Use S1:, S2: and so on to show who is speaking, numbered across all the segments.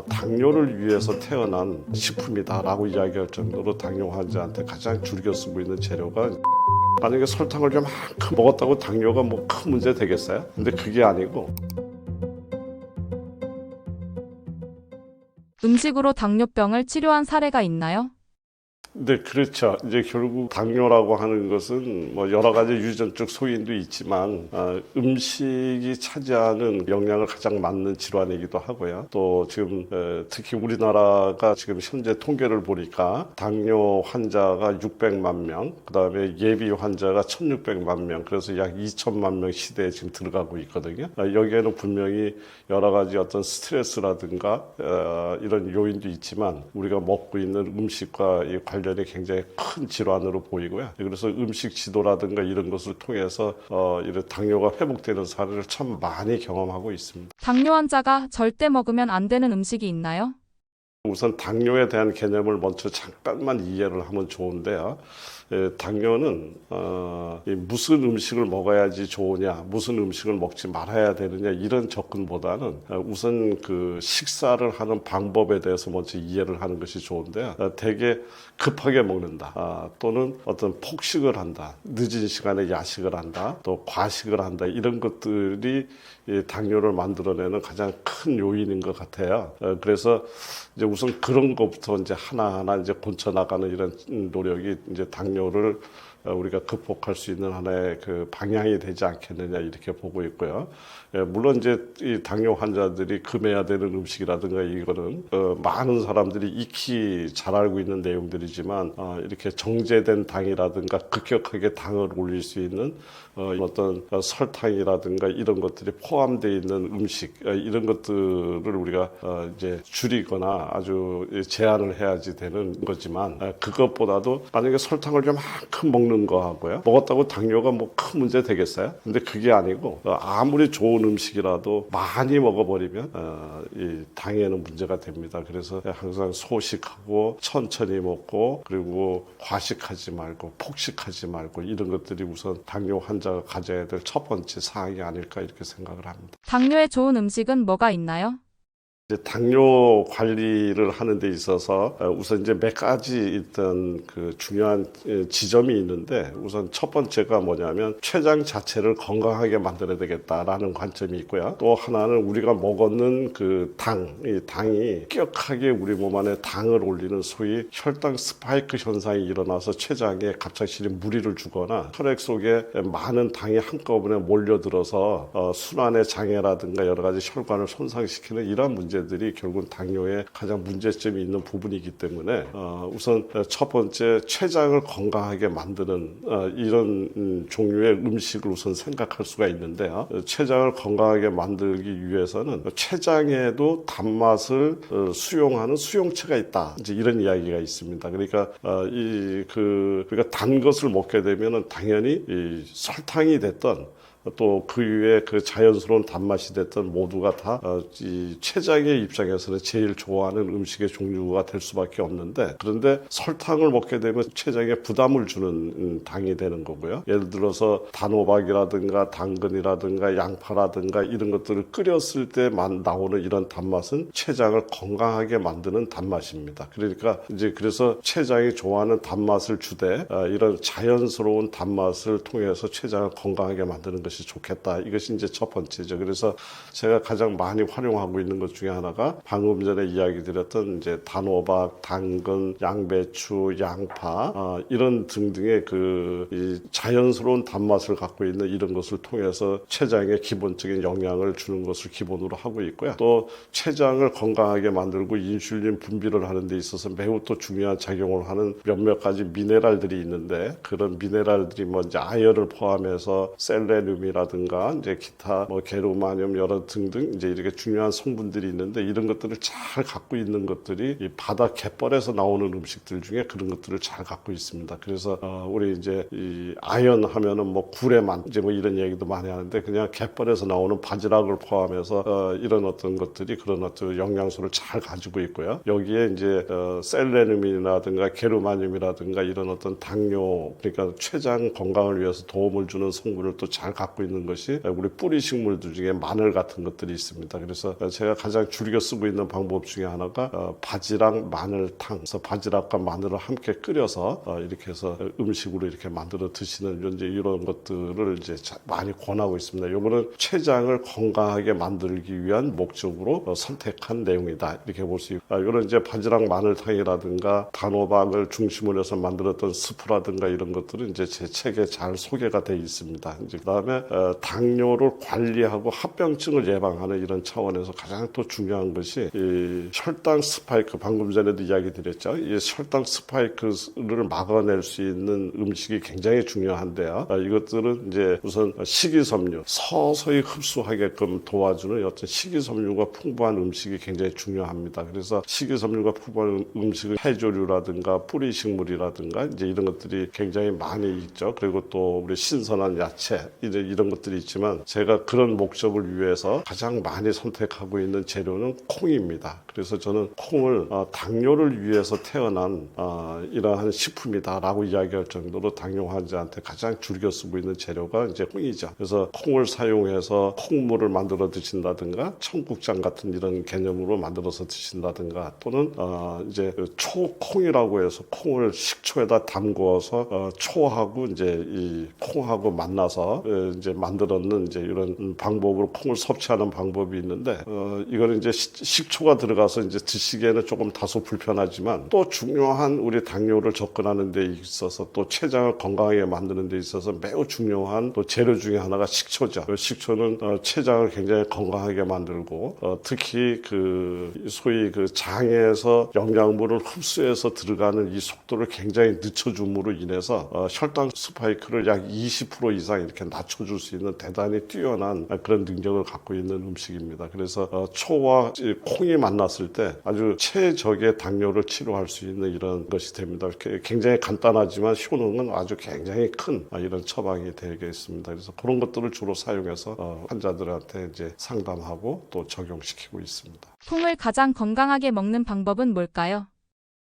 S1: 당뇨를 위해서 태어난 식품이다라고 이야기할 정도로 당뇨 환자한테 가장 즐겨 쓰고 있는 재료가 만약에 설탕을 좀만큼 먹었다고 당뇨가 뭐 큰 문제 되겠어요? 근데 그게 아니고
S2: 음식으로 당뇨병을 치료한 사례가 있나요?
S1: 네, 그렇죠. 이제 결국 당뇨라고 하는 것은 뭐 여러 가지 유전적 소인도 있지만 음식이 차지하는 영향을 가장 많은 질환이기도 하고요. 또 지금 특히 우리나라가 지금 현재 통계를 보니까 당뇨 환자가 600만 명, 그다음에 예비 환자가 1,600만 명, 그래서 약 2천만 명 시대에 지금 들어가고 있거든요. 여기에는 분명히 여러 가지 어떤 스트레스라든가 이런 요인도 있지만 우리가 먹고 있는 음식과 이 관련이 굉장히 큰 질환으로 보이고요. 그래서 음식 지도라든가 이런 것을 통해서 이런 당뇨가 회복되는 사례를 참 많이 경험하고 있습니다.
S2: 당뇨 환자가 절대 먹으면 안 되는 음식이 있나요?
S1: 우선 당뇨에 대한 개념을 먼저 잠깐만 이해를 하면 좋은데요. 당뇨는 무슨 음식을 먹어야지 좋으냐, 무슨 음식을 먹지 말아야 되느냐 이런 접근보다는 우선 그 식사를 하는 방법에 대해서 먼저 이해를 하는 것이 좋은데요. 되게 급하게 먹는다, 또는 어떤 폭식을 한다, 늦은 시간에 야식을 한다, 또 과식을 한다 이런 것들이 당뇨를 만들어내는 가장 큰 요인인 것 같아요. 그래서 이제 우선 그런 것부터 이제 하나하나 이제 고쳐 나가는 이런 노력이 이제 당뇨를 우리가 극복할 수 있는 하나의 그 방향이 되지 않겠느냐 이렇게 보고 있고요. 물론 이제 이 당뇨 환자들이 금해야 되는 음식이라든가 이거는 많은 사람들이 익히 잘 알고 있는 내용들이지만 이렇게 정제된 당이라든가 급격하게 당을 올릴 수 있는 어떤 설탕이라든가 이런 것들이 포함되어 있는 음식 이런 것들을 우리가 이제 줄이거나 아주 제한을 해야지 되는 거지만 그것보다도 만약에 설탕을 좀만큼 먹는 거 하고요. 먹었다고 당뇨가 뭐 큰 문제 되겠어요? 근데 그게 아니고 아무리 좋은 음식이라도 많이 먹어버리면 이 당에는 문제가 됩니다. 그래서 항상 소식하고 천천히 먹고 그리고 과식하지 말고 폭식하지 말고 이런 것들이 우선 당뇨 환자가 가져야 될 첫 번째 사항이 아닐까 이렇게 생각을 합니다.
S2: 당뇨에 좋은 음식은 뭐가 있나요?
S1: 이제 당뇨 관리를 하는 데 있어서 우선 이제 몇 가지 있던 그 중요한 지점이 있는데 우선 첫 번째가 뭐냐면 췌장 자체를 건강하게 만들어야 되겠다라는 관점이 있고요. 또 하나는 우리가 먹었는 그 이 당이 급격하게 우리 몸 안에 당을 올리는 소위 혈당 스파이크 현상이 일어나서 췌장에 갑작스레 무리를 주거나 혈액 속에 많은 당이 한꺼번에 몰려들어서 순환의 장애라든가 여러 가지 혈관을 손상시키는 이러한 문제들이 결국 당뇨에 가장 문제점이 있는 부분이기 때문에 우선 첫 번째 췌장을 건강하게 만드는 이런 종류의 음식을 우선 생각할 수가 있는데요. 췌장을 건강하게 만들기 위해서는 췌장에도 단맛을 수용하는 수용체가 있다. 이제 이런 이야기가 있습니다. 그러니까 우리가 단 것을 먹게 되면은 당연히 이 설탕이 됐던 또 그 위에 그 자연스러운 단맛이 됐던 모두가 다 이 췌장의 입장에서는 제일 좋아하는 음식의 종류가 될 수밖에 없는데 그런데 설탕을 먹게 되면 췌장에 부담을 주는 당이 되는 거고요. 예를 들어서 단호박이라든가 당근이라든가 양파라든가 이런 것들을 끓였을 때 나오는 이런 단맛은 췌장을 건강하게 만드는 단맛입니다. 그러니까 이제 그래서 췌장이 좋아하는 단맛을 주되 이런 자연스러운 단맛을 통해서 췌장을 건강하게 만드는 것이 좋겠다. 이것이 이제 첫 번째죠. 그래서 제가 가장 많이 활용하고 있는 것 중에 하나가 방금 전에 이야기 드렸던 이제 단호박, 당근, 양배추, 양파 이런 등등의 이 자연스러운 단맛을 갖고 있는 이런 것을 통해서 췌장에 기본적인 영향을 주는 것을 기본으로 하고 있고요. 또 췌장을 건강하게 만들고 인슐린 분비를 하는 데 있어서 매우 또 중요한 작용을 하는 몇몇 가지 미네랄들이 있는데 그런 미네랄들이 뭐 이제 아연을 포함해서 셀레늄이라든가 이제 기타 뭐 게르마늄 여러 등등 이제 이렇게 중요한 성분들이 있는데 이런 것들을 잘 갖고 있는 것들이 이 바다 갯벌에서 나오는 음식들 중에 그런 것들을 잘 갖고 있습니다. 그래서 우리 이제 이 아연 하면은 뭐 구레만 이제 뭐 이런 얘기도 많이 하는데 그냥 갯벌에서 나오는 바지락을 포함해서 이런 어떤 것들이 그런 어떤 영양소를 잘 가지고 있고요. 여기에 이제 셀레늄이라든가 게르마늄이라든가 이런 어떤 당뇨 그러니까 췌장 건강을 위해서 도움을 주는 성분을 또 잘 갖고 갖고 있는 것이 우리 뿌리 식물들 중에 마늘 같은 것들이 있습니다. 그래서 제가 가장 즐겨 쓰고 있는 방법 중에 하나가 바지락 마늘탕. 그래서 바지락과 마늘을 함께 끓여서 이렇게 해서 음식으로 이렇게 만들어 드시는 이제 이런 것들을 이제 많이 권하고 있습니다. 요거는 췌장을 건강하게 만들기 위한 목적으로 선택한 내용이다. 이렇게 볼 수 있고, 이런 이제 바지락 마늘탕이라든가 단호박을 중심으로 해서 만들었던 스프라든가 이런 것들은 이제 제 책에 잘 소개가 되어 있습니다. 이제 그다음에 당뇨를 관리하고 합병증을 예방하는 이런 차원에서 가장 또 중요한 것이 이 혈당 스파이크, 방금 전에도 이야기 드렸죠. 이 혈당 스파이크를 막아낼 수 있는 음식이 굉장히 중요한데요. 이것들은 이제 우선 식이섬유, 서서히 흡수하게끔 도와주는 어떤 식이섬유가 풍부한 음식이 굉장히 중요합니다. 그래서 식이섬유가 풍부한 음식은 해조류라든가 뿌리식물이라든가 이제 이런 것들이 굉장히 많이 있죠. 그리고 또 우리 신선한 야채 이런 것들이 있지만 제가 그런 목적을 위해서 가장 많이 선택하고 있는 재료는 콩입니다. 그래서 저는 콩을 당뇨를 위해서 태어난 이러한 식품이다라고 이야기할 정도로 당뇨 환자한테 가장 즐겨 쓰고 있는 재료가 이제 콩이죠. 그래서 콩을 사용해서 콩물을 만들어 드신다든가 청국장 같은 이런 개념으로 만들어서 드신다든가 또는 이제 초콩이라고 해서 콩을 식초에다 담궈서 초하고 이제 이 콩하고 만나서 이제 만들었는 이제 이런 방법으로 콩을 섭취하는 방법이 있는데 이거는 이제 식초가 들어가서 이제 드시기에는 조금 다소 불편하지만 또 중요한 우리 당뇨를 접근하는 데 있어서 또 췌장을 건강하게 만드는 데 있어서 매우 중요한 또 재료 중에 하나가 식초죠. 식초는 췌장을 굉장히 건강하게 만들고 특히 그 소위 그 장에서 영양분을 흡수해서 들어가는 이 속도를 굉장히 늦춰줌으로 인해서 혈당 스파이크를 약 20% 이상 이렇게 낮춰줄 수 있는 대단히 뛰어난 그런 능력을 갖고 있는 음식입니다. 그래서 초와 콩이 만났을 때 아주 최적의 당뇨를 치료할 수 있는 이런 것이 됩니다. 굉장히 간단하지만 효능은 아주 굉장히 큰 이런 처방이 되겠습니다. 그래서 그런 것들을 주로 사용해서 환자들한테 이제 상담하고 또 적용시키고 있습니다.
S2: 콩을 가장 건강하게 먹는 방법은 뭘까요?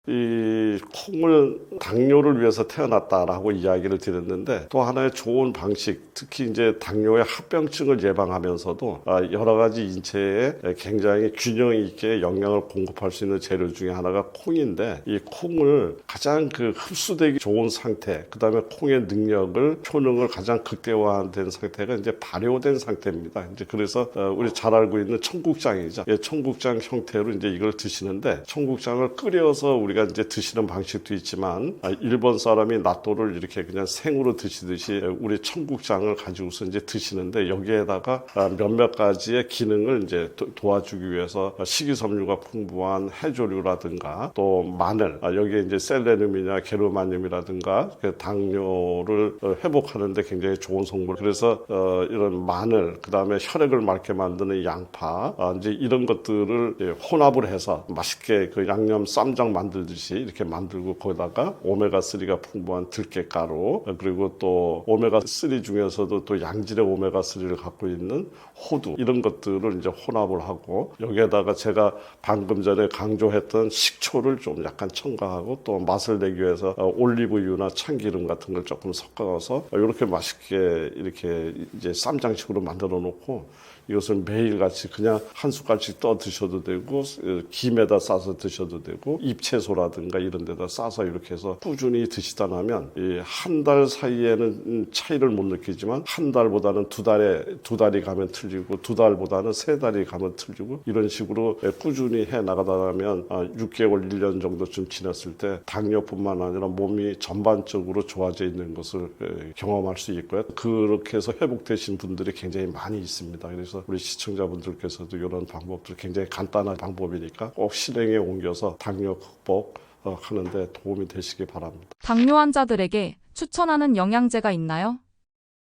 S1: 이 콩을 당뇨를 위해서 태어났다라고 이야기를 드렸는데 또 하나의 좋은 방식, 특히 이제 당뇨의 합병증을 예방하면서도 여러 가지 인체에 굉장히 균형 있게 영양을 공급할 수 있는 재료 중에 하나가 콩인데 이 콩을 가장 그 흡수되기 좋은 상태, 그 다음에 콩의 능력을 효능을 가장 극대화된 상태가 이제 발효된 상태입니다. 이제 그래서 우리 잘 알고 있는 청국장이죠. 예, 청국장 형태로 이제 이걸 드시는데 청국장을 끓여서 우리가 이제 드시는 방식도 있지만 일본 사람이 나또를 이렇게 그냥 생으로 드시듯이 우리 청국장을 가지고서 이제 드시는데 여기에다가 몇몇 가지의 기능을 이제 도와주기 위해서 식이섬유가 풍부한 해조류라든가 또 마늘, 여기에 이제 셀레늄이나 게르마늄이라든가 당뇨를 회복하는데 굉장히 좋은 성분. 그래서 이런 마늘, 그 다음에 혈액을 맑게 만드는 양파, 이제 이런 것들을 혼합을 해서 맛있게 그 양념 쌈장 만들듯이 이렇게 만들고 거기다가 오메가3가 풍부한 들깨가루, 그리고 또 오메가3 중에서도 또 양질의 오메가3를 갖고 있는 호두, 이런 것들을 이제 혼합을 하고 여기에다가 제가 방금 전에 강조했던 식초를 좀 약간 첨가하고 또 맛을 내기 위해서 올리브유나 참기름 같은 걸 조금 섞어서 이렇게 맛있게 이렇게 이제 쌈장식으로 만들어 놓고 이것을 매일같이 그냥 한 숟갈씩 떠 드셔도 되고 김에다 싸서 드셔도 되고 잎채소라든가 이런 데다 싸서 이렇게 해서 꾸준히 드시다 나면 한 달 사이에는 차이를 못 느끼지만 한 달보다는 두 달이 가면 틀리고 두 달보다는 세 달이 가면 틀리고 이런 식으로 꾸준히 해 나가다 보면 6개월, 1년 정도쯤 지났을 때 당뇨뿐만 아니라 몸이 전반적으로 좋아져 있는 것을 경험할 수 있고요. 그렇게 해서 회복되신 분들이 굉장히 많이 있습니다. 그래서 우리 시청자분들께서도 이런 방법들 굉장히 간단한 방법이니까 꼭 실행에 옮겨서 당뇨 극복하는데 도움이 되시기 바랍니다.
S2: 당뇨 환자들에게 추천하는 영양제가 있나요?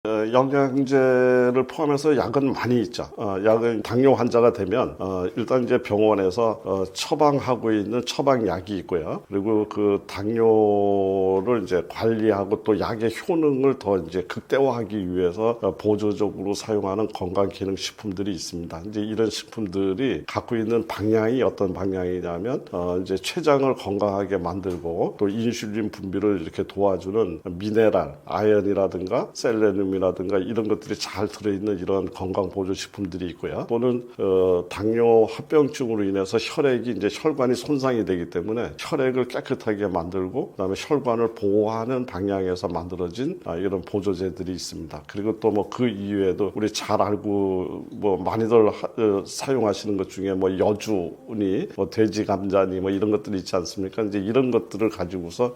S1: 영양제를 포함해서 약은 많이 있죠. 약은 당뇨 환자가 되면 일단 이제 병원에서 처방하고 있는 처방약이 있고요. 그리고 그 당뇨를 이제 관리하고 또 약의 효능을 더 이제 극대화하기 위해서 보조적으로 사용하는 건강기능식품들이 있습니다. 이제 이런 식품들이 갖고 있는 방향이 어떤 방향이냐면 이제 췌장을 건강하게 만들고 또 인슐린 분비를 이렇게 도와주는 미네랄, 아연이라든가 셀레늄 식품이라든가 이런 것들이 잘 들어있는 이런 건강보조식품들이 있고요. 또는 당뇨 합병증으로 인해서 혈액이 이제 혈관이 손상이 되기 때문에 혈액을 깨끗하게 만들고 그다음에 혈관을 보호하는 방향에서 만들어진 이런 보조제들이 있습니다. 그리고 또 뭐 그 이외에도 우리 잘 알고 뭐 많이들 사용하시는 것 중에 뭐 여주니 뭐 돼지 감자니 뭐 이런 것들이 있지 않습니까? 이제 이런 것들을 가지고서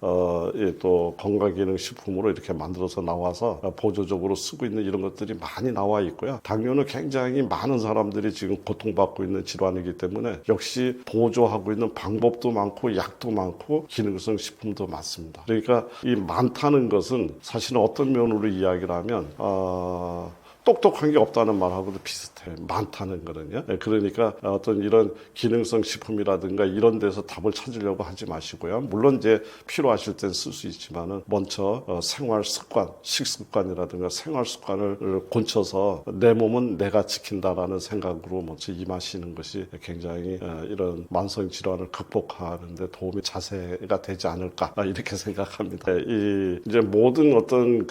S1: 또 건강기능식품으로 이렇게 만들어서 나와서 보조적으로 쓰고 있는 이런 것들이 많이 나와 있고요. 당뇨는 굉장히 많은 사람들이 지금 고통받고 있는 질환이기 때문에 역시 보조하고 있는 방법도 많고 약도 많고 기능성 식품도 많습니다. 그러니까 이 많다는 것은 사실은 어떤 면으로 이야기를 하면 똑똑한 게 없다는 말하고도 비슷해요. 많다는 거는요. 그러니까 어떤 이런 기능성 식품이라든가 이런 데서 답을 찾으려고 하지 마시고요. 물론 이제 필요하실 땐 쓸 수 있지만은 먼저 생활 습관, 식습관이라든가 생활 습관을 고쳐서 내 몸은 내가 지킨다라는 생각으로 먼저 임하시는 것이 굉장히 이런 만성 질환을 극복하는 데 도움이 자세가 되지 않을까 이렇게 생각합니다. 이제 모든 어떤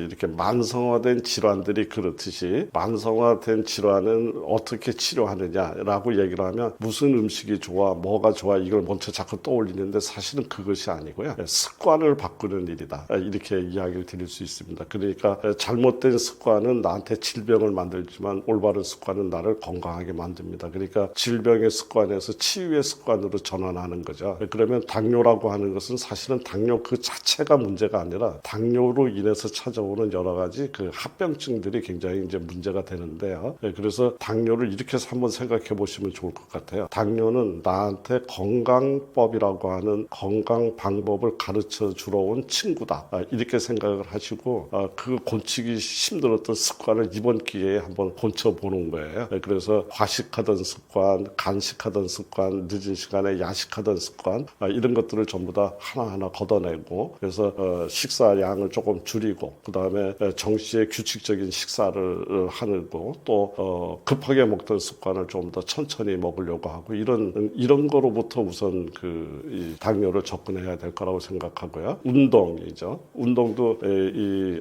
S1: 이렇게 만성화된 질환들 이 그렇듯이 만성화된 질환은 어떻게 치료하느냐라고 얘기를 하면 무슨 음식이 좋아, 뭐가 좋아 이걸 먼저 자꾸 떠올리는데 사실은 그것이 아니고요. 습관을 바꾸는 일이다. 이렇게 이야기를 드릴 수 있습니다. 그러니까 잘못된 습관은 나한테 질병을 만들지만 올바른 습관은 나를 건강하게 만듭니다. 그러니까 질병의 습관에서 치유의 습관으로 전환하는 거죠. 그러면 당뇨라고 하는 것은 사실은 당뇨 그 자체가 문제가 아니라 당뇨로 인해서 찾아오는 여러 가지 그 합병증 들이 굉장히 이제 문제가 되는데요. 그래서 당뇨를 이렇게 해서 한번 생각해 보시면 좋을 것 같아요. 당뇨는 나한테 건강법이라고 하는 건강 방법을 가르쳐 주러 온 친구다. 이렇게 생각을 하시고 그 고치기 힘들었던 습관을 이번 기회에 한번 고쳐보는 거예요. 그래서 과식하던 습관, 간식하던 습관, 늦은 시간에 야식하던 습관 이런 것들을 전부 다 하나하나 걷어내고 그래서 식사량을 조금 줄이고 그 다음에 정시에 규칙적인 식사를 하고 또 급하게 먹던 습관을 좀 더 천천히 먹으려고 하고 이런 거로부터 우선 이 당뇨를 접근해야 될 거라고 생각하고요. 운동이죠. 운동도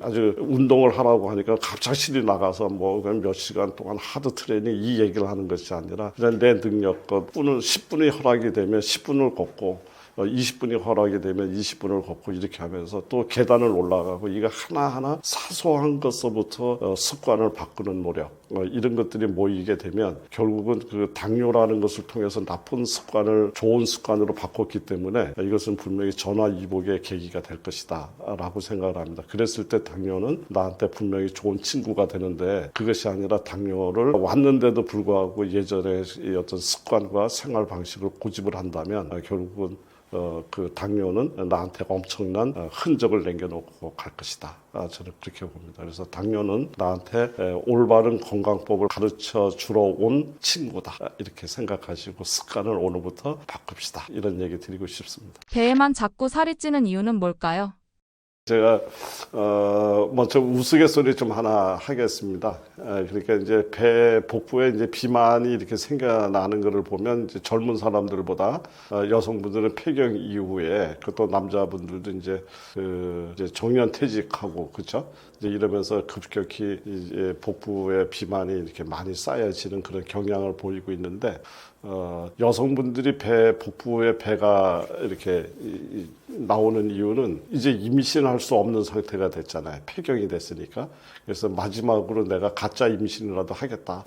S1: 아주 운동을 하라고 하니까 갑작스레 나가서 뭐 몇 시간 동안 하드 트레이닝 이 얘기를 하는 것이 아니라 그냥 내 능력껏 10분이 허락이 되면 10분을 걷고 20분이 허락이 되면 20분을 걷고 이렇게 하면서 또 계단을 올라가고 이거 하나하나 사소한 것서부터 습관을 바꾸는 노력 이런 것들이 모이게 되면 결국은 그 당뇨라는 것을 통해서 나쁜 습관을 좋은 습관으로 바꿨기 때문에 이것은 분명히 전화위복의 계기가 될 것이다 라고 생각을 합니다. 그랬을 때 당뇨는 나한테 분명히 좋은 친구가 되는데 그것이 아니라 당뇨를 왔는데도 불구하고 예전의 어떤 습관과 생활 방식을 고집을 한다면 결국은 그 당뇨는 나한테 엄청난 흔적을 남겨놓고 갈 것이다. 저는 그렇게 봅니다. 그래서 당뇨는 나한테 올바른 건강법을 가르쳐 주러 온 친구다. 이렇게 생각하시고 습관을 오늘부터 바꿉시다. 이런 얘기 드리고 싶습니다.
S2: 배에만 자꾸 살이 찌는 이유는 뭘까요?
S1: 제가 먼저 우스갯소리 좀 하나 하겠습니다. 그러니까 이제 배 복부에 이제 비만이 이렇게 생겨나는 것을 보면 이제 젊은 사람들보다 여성분들은 폐경 이후에 그또 남자분들도 이제 이제 정년퇴직하고 그렇죠. 이제 이러면서 급격히 이제 복부에 비만이 이렇게 많이 쌓여지는 그런 경향을 보이고 있는데 여성분들이 복부에 배가 이렇게 나오는 이유는 이제 임신할 수 없는 상태가 됐잖아요. 폐경이 됐으니까. 그래서 마지막으로 내가 가짜 임신이라도 하겠다.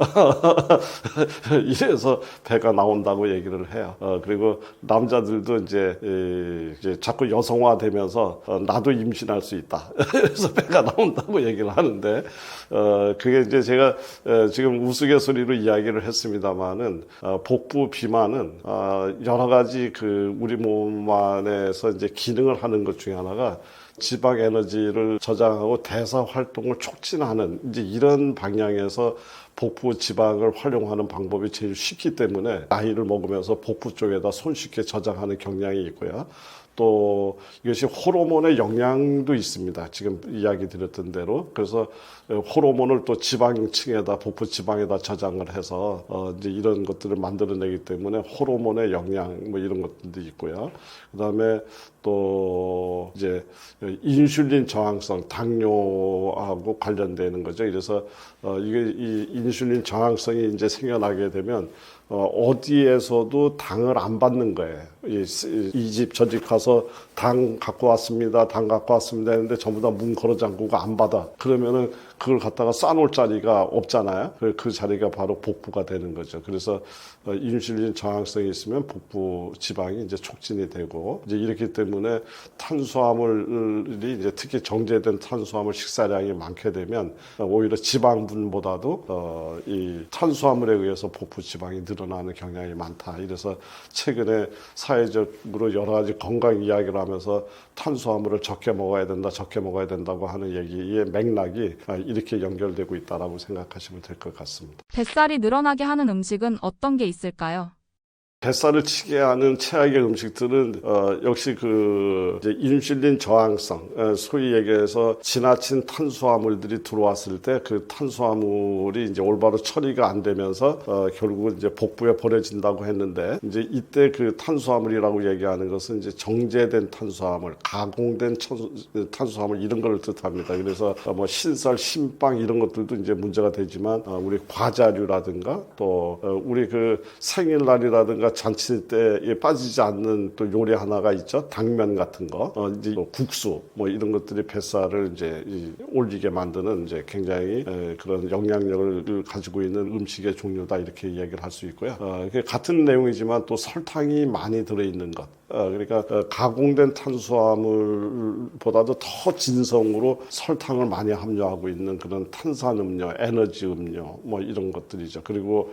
S1: 이래서 배가 나온다고 얘기를 해요. 그리고 남자들도 이제 자꾸 여성화되면서 나도 임신할 수 있다. 그래서 배가 나온다고 얘기를 하는데 그게 이제 제가 지금 우스갯소리로 이야기를 했습니다마는 복부 비만은 여러 가지 우리 몸 안에서 이제 기능을 하는 것 중에 하나가 지방 에너지를 저장하고 대사 활동을 촉진하는 이제 이런 방향에서 복부 지방을 활용하는 방법이 제일 쉽기 때문에 나이를 먹으면서 복부 쪽에다 손쉽게 저장하는 경향이 있고요. 또 이것이 호르몬의 영향도 있습니다. 지금 이야기 드렸던 대로. 그래서 호르몬을 또 지방층에다 복부 지방에다 저장을 해서 이제 이런 것들을 만들어내기 때문에 호르몬의 영향 뭐 이런 것들도 있고요. 그다음에 또 이제 인슐린 저항성 당뇨하고 관련되는 거죠. 그래서 이게 이 인슐린 저항성이 이제 생겨나게 되면 어디에서도 당을 안 받는 거예요. 이 집 저 집 가서 당 갖고 왔습니다. 당 갖고 왔습니다 했는데 전부 다 문 걸어 잠그고 안 받아. 그러면은 그걸 갖다가 싸놓을 자리가 없잖아요. 그 자리가 바로 복부가 되는 거죠. 그래서 인슐린 저항성이 있으면 복부 지방이 이제 촉진이 되고 이제 이렇기 때문에 탄수화물이 이제 특히 정제된 탄수화물 식사량이 많게 되면 오히려 지방분보다도 이 탄수화물에 의해서 복부 지방이 늘어나는 경향이 많다. 이래서 최근에 사회적으로 여러 가지 건강 이야기를 하면서 탄수화물을 적게 먹어야 된다, 적게 먹어야 된다고 하는 얘기의 맥락이 이렇게 연결되고 있다라고 생각하시면 될 것 같습니다.
S2: 뱃살이 늘어나게 하는 음식은 어떤 게 있을까요?
S1: 뱃살을 치게 하는 최악의 음식들은 역시 그 이제 인슐린 저항성, 소위 얘기해서 지나친 탄수화물들이 들어왔을 때 그 탄수화물이 이제 올바로 처리가 안 되면서 결국은 이제 복부에 보내진다고 했는데 이제 이때 그 탄수화물이라고 얘기하는 것은 이제 정제된 탄수화물, 가공된 탄수화물 이런 걸 뜻합니다. 그래서 뭐 신살, 신빵 이런 것들도 이제 문제가 되지만 우리 과자류라든가 또 우리 그 생일날이라든가 잔치 때 빠지지 않는 또 요리 하나가 있죠. 당면 같은 거, 이제 국수 뭐 이런 것들이 뱃살을 이제 올리게 만드는 이제 굉장히 그런 영향력을 가지고 있는 음식의 종류다 이렇게 이야기를 할 수 있고요. 같은 내용이지만 또 설탕이 많이 들어있는 것. 그러니까 가공된 탄수화물보다도 더 진성으로 설탕을 많이 함유하고 있는 그런 탄산음료, 에너지 음료 뭐 이런 것들이죠. 그리고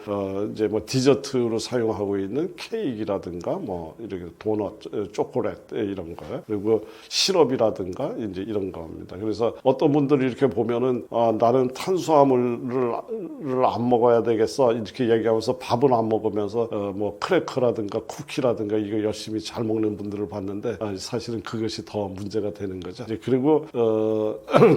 S1: 이제 뭐 디저트로 사용하고 있는 케이크라든가 뭐 이렇게 도넛, 초콜릿 이런 거 그리고 시럽이라든가 이제 이런 겁니다. 그래서 어떤 분들이 이렇게 보면은 나는 탄수화물을 안 먹어야 되겠어 이렇게 얘기하면서 밥은 안 먹으면서 뭐 크래커라든가 쿠키라든가 이거 열심히 잘 먹는 분들을 봤는데 사실은 그것이 더 문제가 되는 거죠. 그리고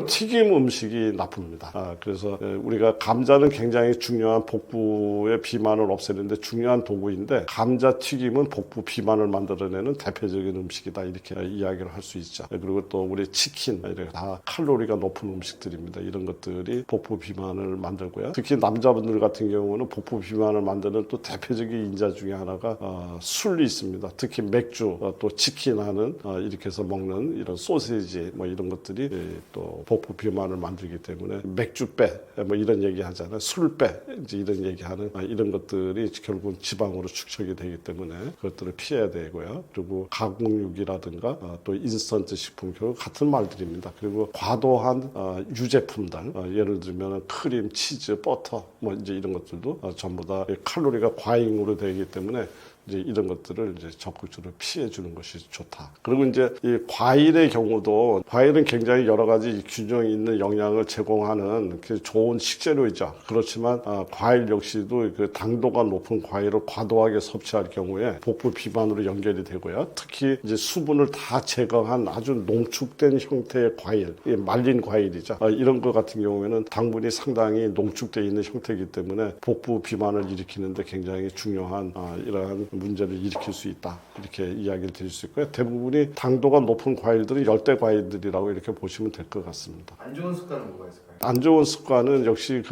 S1: 튀김 음식이 나쁩니다. 그래서 우리가 감자는 굉장히 중요한 복부의 비만을 없애는데 중요한 도구인데 감자 튀김은 복부 비만을 만들어내는 대표적인 음식이다 이렇게 이야기를 할 수 있죠. 그리고 또 우리 치킨 이렇게 다 칼로리가 높은 음식들입니다. 이런 것들이 복부 비만을 만들고요. 특히 남자분들 같은 경우는 복부 비만을 만드는 또 대표적인 인자 중에 하나가 술이 있습니다. 특히 맥주 또 치킨하는 이렇게 해서 먹는 이런 소시지 뭐 이런 것들이 또 복부 비만을 만들기 때문에 맥주 빼 뭐 이런 얘기 하잖아요. 술 빼 이제 이런 얘기하는 이런 것들이 결국은 지방으로 축적이 되기 때문에 그것들을 피해야 되고요. 그리고 가공육이라든가 또 인스턴트 식품 결국 같은 말들입니다. 그리고 과도한 유제품들 예를 들면 크림, 치즈, 버터 뭐 이제 이런 것들도 전부 다 칼로리가 과잉으로 되기 때문에 이제 이런 것들을 이제 적극적으로 피해 주는 것이 좋다. 그리고 이제 이 과일의 경우도 과일은 굉장히 여러 가지 균형 있는 영양을 제공하는 좋은 식재료이죠. 그렇지만 과일 역시도 그 당도가 높은 과일을 과도하게 섭취할 경우에 복부 비만으로 연결이 되고요. 특히 이제 수분을 다 제거한 아주 농축된 형태의 과일, 말린 과일이죠. 이런 것 같은 경우에는 당분이 상당히 농축되어 있는 형태이기 때문에 복부 비만을 일으키는데 굉장히 중요한 이러한 문제를 일으킬 수 있다. 이렇게 이야기를 드릴 수 있고요. 대부분이 당도가 높은 과일들은 열대 과일들이라고 이렇게 보시면 될 것 같습니다.
S3: 안 좋은 습관은 뭐가 있을까요?
S1: 안 좋은 습관은 역시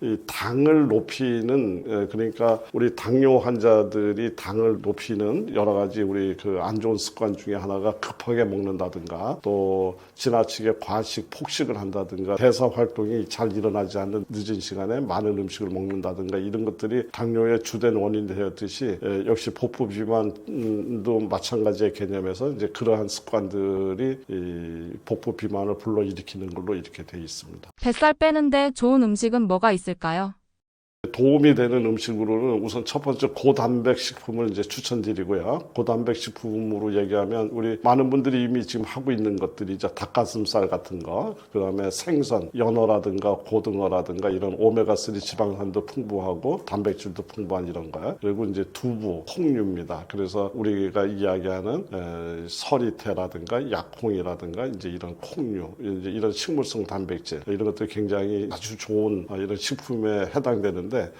S1: 이 당을 높이는 그러니까 우리 당뇨 환자들이 당을 높이는 여러 가지 우리 그 안 좋은 습관 중에 하나가 급하게 먹는다든가 또 지나치게 과식 폭식을 한다든가 대사 활동이 잘 일어나지 않는 늦은 시간에 많은 음식을 먹는다든가 이런 것들이 당뇨의 주된 원인이 되었듯이 역시 복부 비만도 마찬가지의 개념에서 이제 그러한 습관들이 이 복부 비만을 불러일으키는 걸로 이렇게 돼 있습니다.
S2: 뱃살 빼는데 좋은 음식은 뭐가 있을까요?
S1: 도움이 되는 음식으로는 우선 첫 번째 고단백 식품을 이제 추천드리고요. 고단백 식품으로 얘기하면 우리 많은 분들이 이미 지금 하고 있는 것들이죠. 닭가슴살 같은 거, 그다음에 생선, 연어라든가 고등어라든가 이런 오메가3 지방산도 풍부하고 단백질도 풍부한 이런 거요. 그리고 이제 두부, 콩류입니다. 그래서 우리가 이야기하는 서리태라든가 약콩이라든가 이제 이런 콩류, 이제 이런 식물성 단백질 이런 것들이 굉장히 아주 좋은 이런 식품에 해당되는데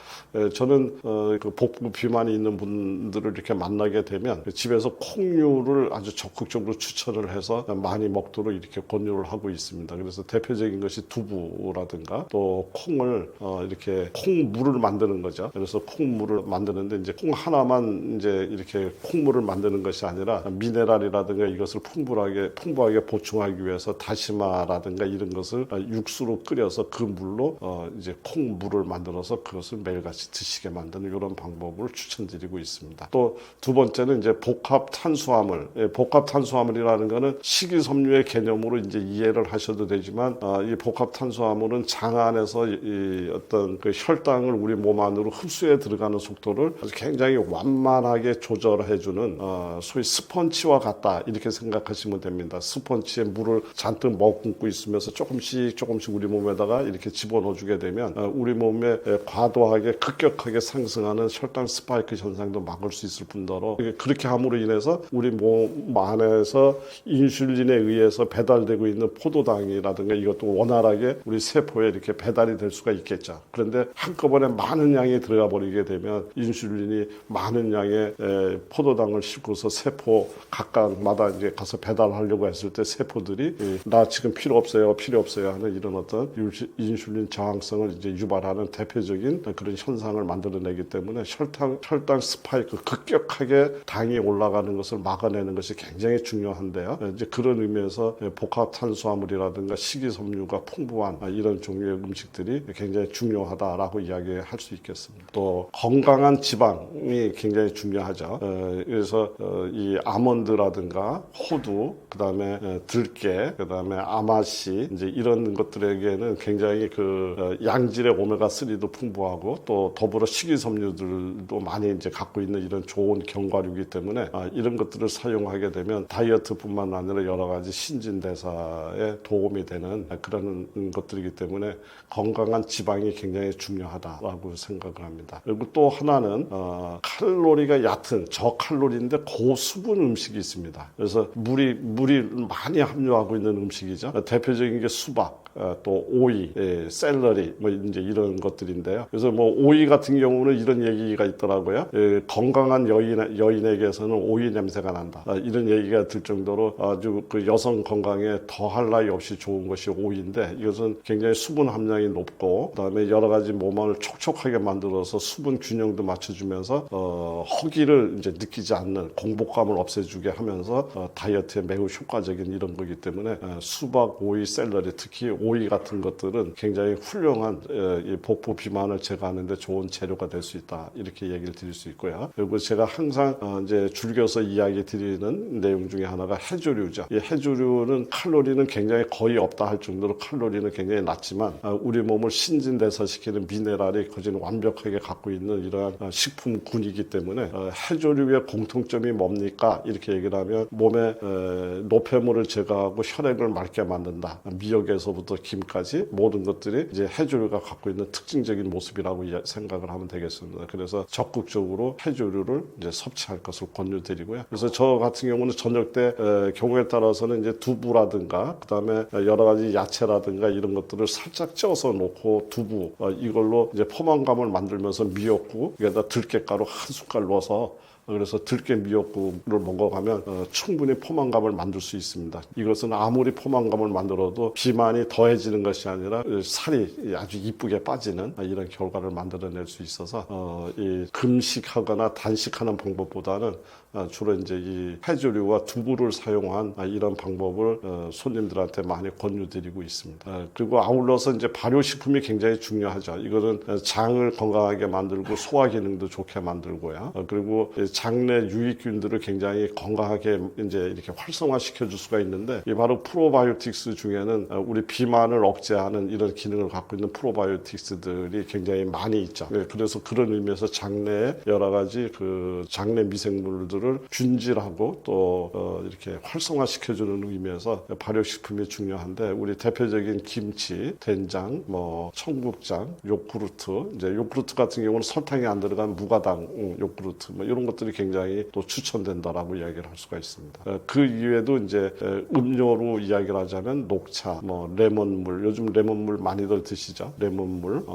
S1: 저는 그 복부 비만이 있는 분들을 이렇게 만나게 되면 집에서 콩류를 아주 적극적으로 추천을 해서 많이 먹도록 이렇게 권유를 하고 있습니다. 그래서 대표적인 것이 두부라든가 또 콩을 이렇게 콩물을 만드는 거죠. 그래서 콩물을 만드는데 이제 콩 하나만 이제 이렇게 콩물을 만드는 것이 아니라 미네랄이라든가 이것을 풍부하게 보충하기 위해서 다시마라든가 이런 것을 육수로 끓여서 그 물로 이제 콩물을 만들어서 그것을 매일같이 드시게 만드는 이런 방법을 추천드리고 있습니다. 또 두 번째는 이제 복합 탄수화물. 복합 탄수화물이라는 거는 식이섬유의 개념으로 이제 이해를 하셔도 되지만 이 복합 탄수화물은 장 안에서 이 어떤 그 혈당을 우리 몸 안으로 흡수해 들어가는 속도를 아주 굉장히 완만하게 조절해주는 소위 스펀지와 같다 이렇게 생각하시면 됩니다. 스펀지에 물을 잔뜩 머금고 있으면서 조금씩 우리 몸에다가 이렇게 집어넣어주게 되면 우리 몸에 과도하게 급격하게 상승하는 혈당 스파이크 현상도 막을 수 있을 뿐더러 그렇게 함으로 인해서 우리 몸 안에서 인슐린에 의해서 배달되고 있는 포도당이라든가 이것도 원활하게 우리 세포에 이렇게 배달이 될 수가 있겠죠. 그런데 한꺼번에 많은 양이 들어가 버리게 되면 인슐린이 많은 양의 포도당을 싣고서 세포 각각마다 이제 가서 배달하려고 했을 때 세포들이 나 지금 필요 없어요 하는 이런 어떤 인슐린 저항성을 이제 유발하는 대표적인 그런 현상을 만들어내기 때문에 혈당 스파이크 급격하게 당이 올라가는 것을 막아내는 것이 굉장히 중요한데요. 이제 그런 의미에서 복합 탄수화물이라든가 식이섬유가 풍부한 이런 종류의 음식들이 굉장히 중요하다라고 이야기할 수 있겠습니다. 또 건강한 지방이 굉장히 중요하죠. 그래서 이 아몬드라든가 호두, 그다음에 들깨, 그다음에 아마씨 이제 이런 것들에게는 굉장히 그 양질의 오메가3도 풍부하고 또 더불어 식이섬유들도 많이 이제 갖고 있는 이런 좋은 견과류이기 때문에 이런 것들을 사용하게 되면 다이어트뿐만 아니라 여러 가지 신진대사에 도움이 되는 그런 것들이기 때문에 건강한 지방이 굉장히 중요하다라고 생각을 합니다. 그리고 또 하나는 칼로리가 얕은 저칼로리인데 고수분 음식이 있습니다. 그래서 물이 많이 함유하고 있는 음식이죠. 대표적인 게 수박, 또 오이, 샐러리 뭐 이제 이런 것들인데요. 그래서 뭐 오이 같은 경우는 이런 얘기가 있더라고요. 건강한 여인에게서는 오이 냄새가 난다. 이런 얘기가 들 정도로 아주 그 여성 건강에 더할 나위 없이 좋은 것이 오이인데 이것은 굉장히 수분 함량이 높고 그다음에 여러 가지 몸 안을 촉촉하게 만들어서 수분 균형도 맞춰주면서 허기를 이제 느끼지 않는 공복감을 없애주게 하면서 다이어트에 매우 효과적인 이런 거기 때문에 수박, 오이, 샐러리 특히 오이 같은 것들은 굉장히 훌륭한 이 복부 비만을 제거하는 데 좋은 재료가 될 수 있다 이렇게 얘기를 드릴 수 있고요. 그리고 제가 항상 이제 줄여서 이야기 드리는 내용 중에 하나가 해조류죠. 이 해조류는 칼로리는 굉장히 거의 없다 할 정도로 칼로리는 굉장히 낮지만 우리 몸을 신진대사시키는 미네랄이 거진 완벽하게 갖고 있는 이러한 식품군이기 때문에 해조류의 공통점이 뭡니까? 이렇게 얘기를 하면 몸에 노폐물을 제거하고 혈액을 맑게 만든다. 미역에서부터 김까지 모든 것들이 이제 해조류가 갖고 있는 특징적인 모습이라고 생각을 하면 되겠습니다. 그래서 적극적으로 해조류를 이제 섭취할 것을 권유드리고요. 그래서 저 같은 경우는 저녁 때 경우에 따라서는 이제 두부라든가 그다음에 여러 가지 야채라든가 이런 것들을 살짝 쪄서 놓고 두부 이걸로 이제 포만감을 만들면서 미역국 여기다 들깨가루 한 숟갈 넣어서 그래서 들깨 미역국을 먹어가면 충분히 포만감을 만들 수 있습니다. 이것은 아무리 포만감을 만들어도 비만이 더해지는 것이 아니라 살이 아주 이쁘게 빠지는 이런 결과를 만들어낼 수 있어서 이 금식하거나 단식하는 방법보다는 주로 이제 이 해조류와 두부를 사용한 이런 방법을 손님들한테 많이 권유드리고 있습니다. 그리고 아울러서 이제 발효식품이 굉장히 중요하죠. 이거는 장을 건강하게 만들고 소화 기능도 좋게 만들고요. 그리고 장내 유익균들을 굉장히 건강하게 이제 이렇게 활성화시켜 줄 수가 있는데 이 바로 프로바이오틱스 중에는 우리 비만을 억제하는 이런 기능을 갖고 있는 프로바이오틱스들이 굉장히 많이 있죠. 그래서 그런 의미에서 장내에 여러 가지 그 장내 미생물들을 균질하고 또 이렇게 활성화시켜주는 의미에서 발효식품이 중요한데 우리 대표적인 김치, 된장, 뭐 청국장, 요구르트, 이제 요구르트 같은 경우는 설탕이 안 들어간 무가당 요구르트 뭐 이런 것들이 굉장히 또 추천된다라고 이야기를 할 수가 있습니다. 그 이외에도 이제 음료로 이야기를 하자면 녹차, 뭐 레몬물, 요즘 레몬물 많이들 드시죠? 레몬물,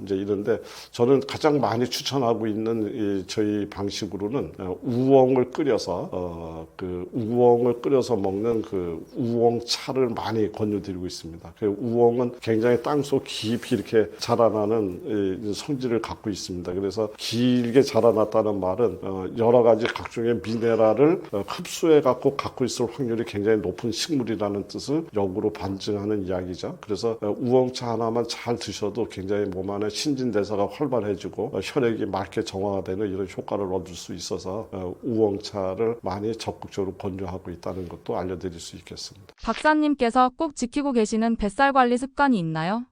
S1: 이제 이런데 저는 가장 많이 추천하고 있는 저희 방식으로는 우엉을 끓여서 그 우엉을 끓여서 먹는 그 우엉차를 많이 권유드리고 있습니다. 그 우엉은 굉장히 땅속 깊이 이렇게 자라나는 성질을 갖고 있습니다. 그래서 길게 자라났다는 말은 여러 가지 각종의 미네랄을 흡수해 갖고 있을 확률이 굉장히 높은 식물이라는 뜻을 역으로 반증하는 이야기죠. 그래서 우엉차 하나만 잘 드셔도 굉장히 몸 안에 신진대사가 활발해지고 혈액이 맑게 정화가 되는 이런 효과를 얻을 수 있어서 우엉차를 많이 적극적으로 권유하고 있다는 것도 알려드릴 수 있겠습니다.
S2: 박사님께서 꼭 지키고 계시는 뱃살 관리 습관이 있나요?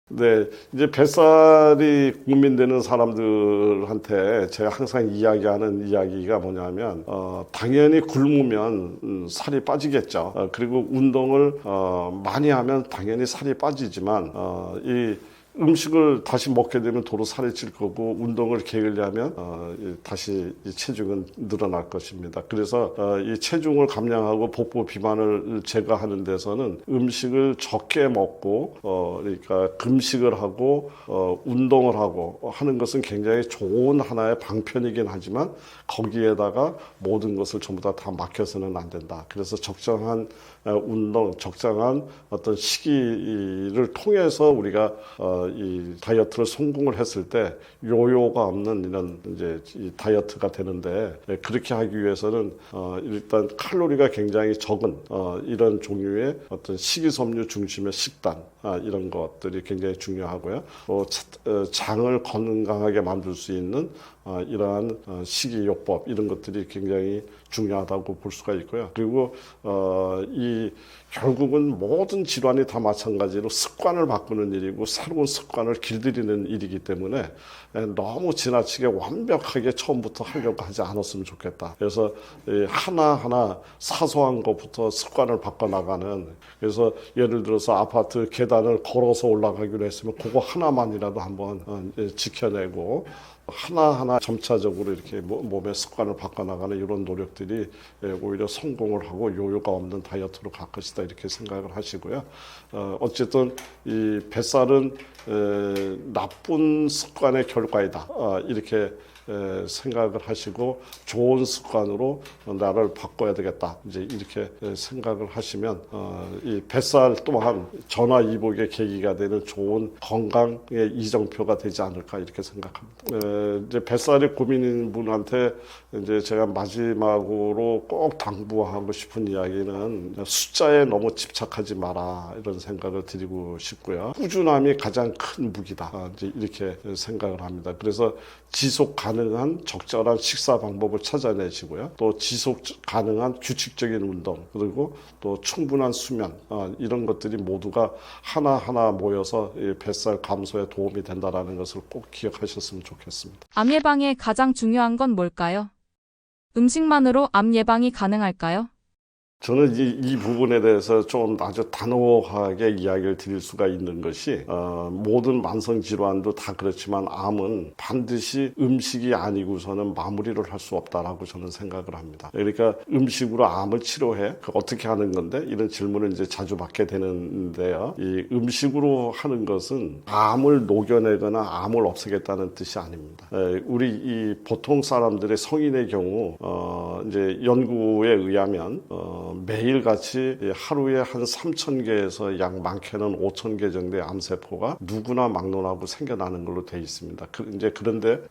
S1: 네, 이제 뱃살이 고민되는 사람들한테 제가 항상 이야기하는 이야기가 뭐냐면, 당연히 굶으면 살이 빠지겠죠. 그리고 운동을 많이 하면 당연히 살이 빠지지만, 이 음식을 다시 먹게 되면 도로 살이 찔 거고 운동을 게을리하면 다시 이 체중은 늘어날 것입니다. 그래서 이 체중을 감량하고 복부 비만을 제거하는 데서는 음식을 적게 먹고 그러니까 금식을 하고 운동을 하고 하는 것은 굉장히 좋은 하나의 방편이긴 하지만 거기에다가 모든 것을 전부 다 맡겨서는 안 된다. 그래서 적정한 운동, 적정한 어떤 시기를 통해서 우리가 이 다이어트를 성공을 했을 때 요요가 없는 이런 이제 이 다이어트가 되는데 그렇게 하기 위해서는 일단 칼로리가 굉장히 적은 이런 종류의 어떤 식이섬유 중심의 식단 이런 것들이 굉장히 중요하고요. 또 장을 건강하게 만들 수 있는 이러한 식이요법 이런 것들이 굉장히 중요하다고 볼 수가 있고요. 그리고 이 결국은 모든 질환이 다 마찬가지로 습관을 바꾸는 일이고 새로운 습관을 길들이는 일이기 때문에 너무 지나치게 완벽하게 처음부터 하려고 하지 않았으면 좋겠다. 그래서 하나하나 사소한 것부터 습관을 바꿔나가는 그래서 예를 들어서 아파트 계단을 걸어서 올라가기로 했으면 그거 하나만이라도 한번 지켜내고 하나하나 점차적으로 이렇게 몸의 습관을 바꿔나가는 이런 노력들이 오히려 성공을 하고 요요가 없는 다이어트로 갈 것이다 이렇게 생각을 하시고요. 어쨌든 이 뱃살은 나쁜 습관의 결과이다 이렇게 생각을 하시고 좋은 습관으로 나를 바꿔야 되겠다 이제 이렇게 생각을 하시면 이 뱃살 또한 전화위복의 계기가 되는 좋은 건강의 이정표가 되지 않을까 이렇게 생각합니다. 이제 뱃살이 고민인 분한테 이제 제가 마지막으로 꼭 당부하고 싶은 이야기는 숫자에 너무 집착하지 마라 이런 생각을 드리고 싶고요. 꾸준함이 가장 큰 무기다 이제 이렇게 생각을 합니다. 그래서 지속 가능한 적절한 식사 방법을 찾아내시고요. 또 지속 가능한 규칙적인 운동 그리고 또 충분한 수면 이런 것들이 모두가 하나하나 모여서 뱃살 감소에 도움이 된다는 것을 꼭 기억하셨으면 좋겠습니다.
S2: 암 예방에 가장 중요한 건 뭘까요? 음식만으로 암 예방이 가능할까요?
S1: 저는 이 부분에 대해서 좀 아주 단호하게 이야기를 드릴 수가 있는 것이 모든 만성 질환도 다 그렇지만 암은 반드시 음식이 아니고서는 마무리를 할 수 없다라고 저는 생각을 합니다. 그러니까 음식으로 암을 치료해? 어떻게 하는 건데? 이런 질문을 이제 자주 받게 되는데요. 이 음식으로 하는 것은 암을 녹여내거나 암을 없애겠다는 뜻이 아닙니다. 우리 이 보통 사람들의 성인의 경우 이제 연구에 의하면 매일같이 하루에 한 3,000개에서 약 많게는 5,000개 정도의 암세포가 누구나 막론하고 생겨나는 걸로 되어 있습니다. 그런데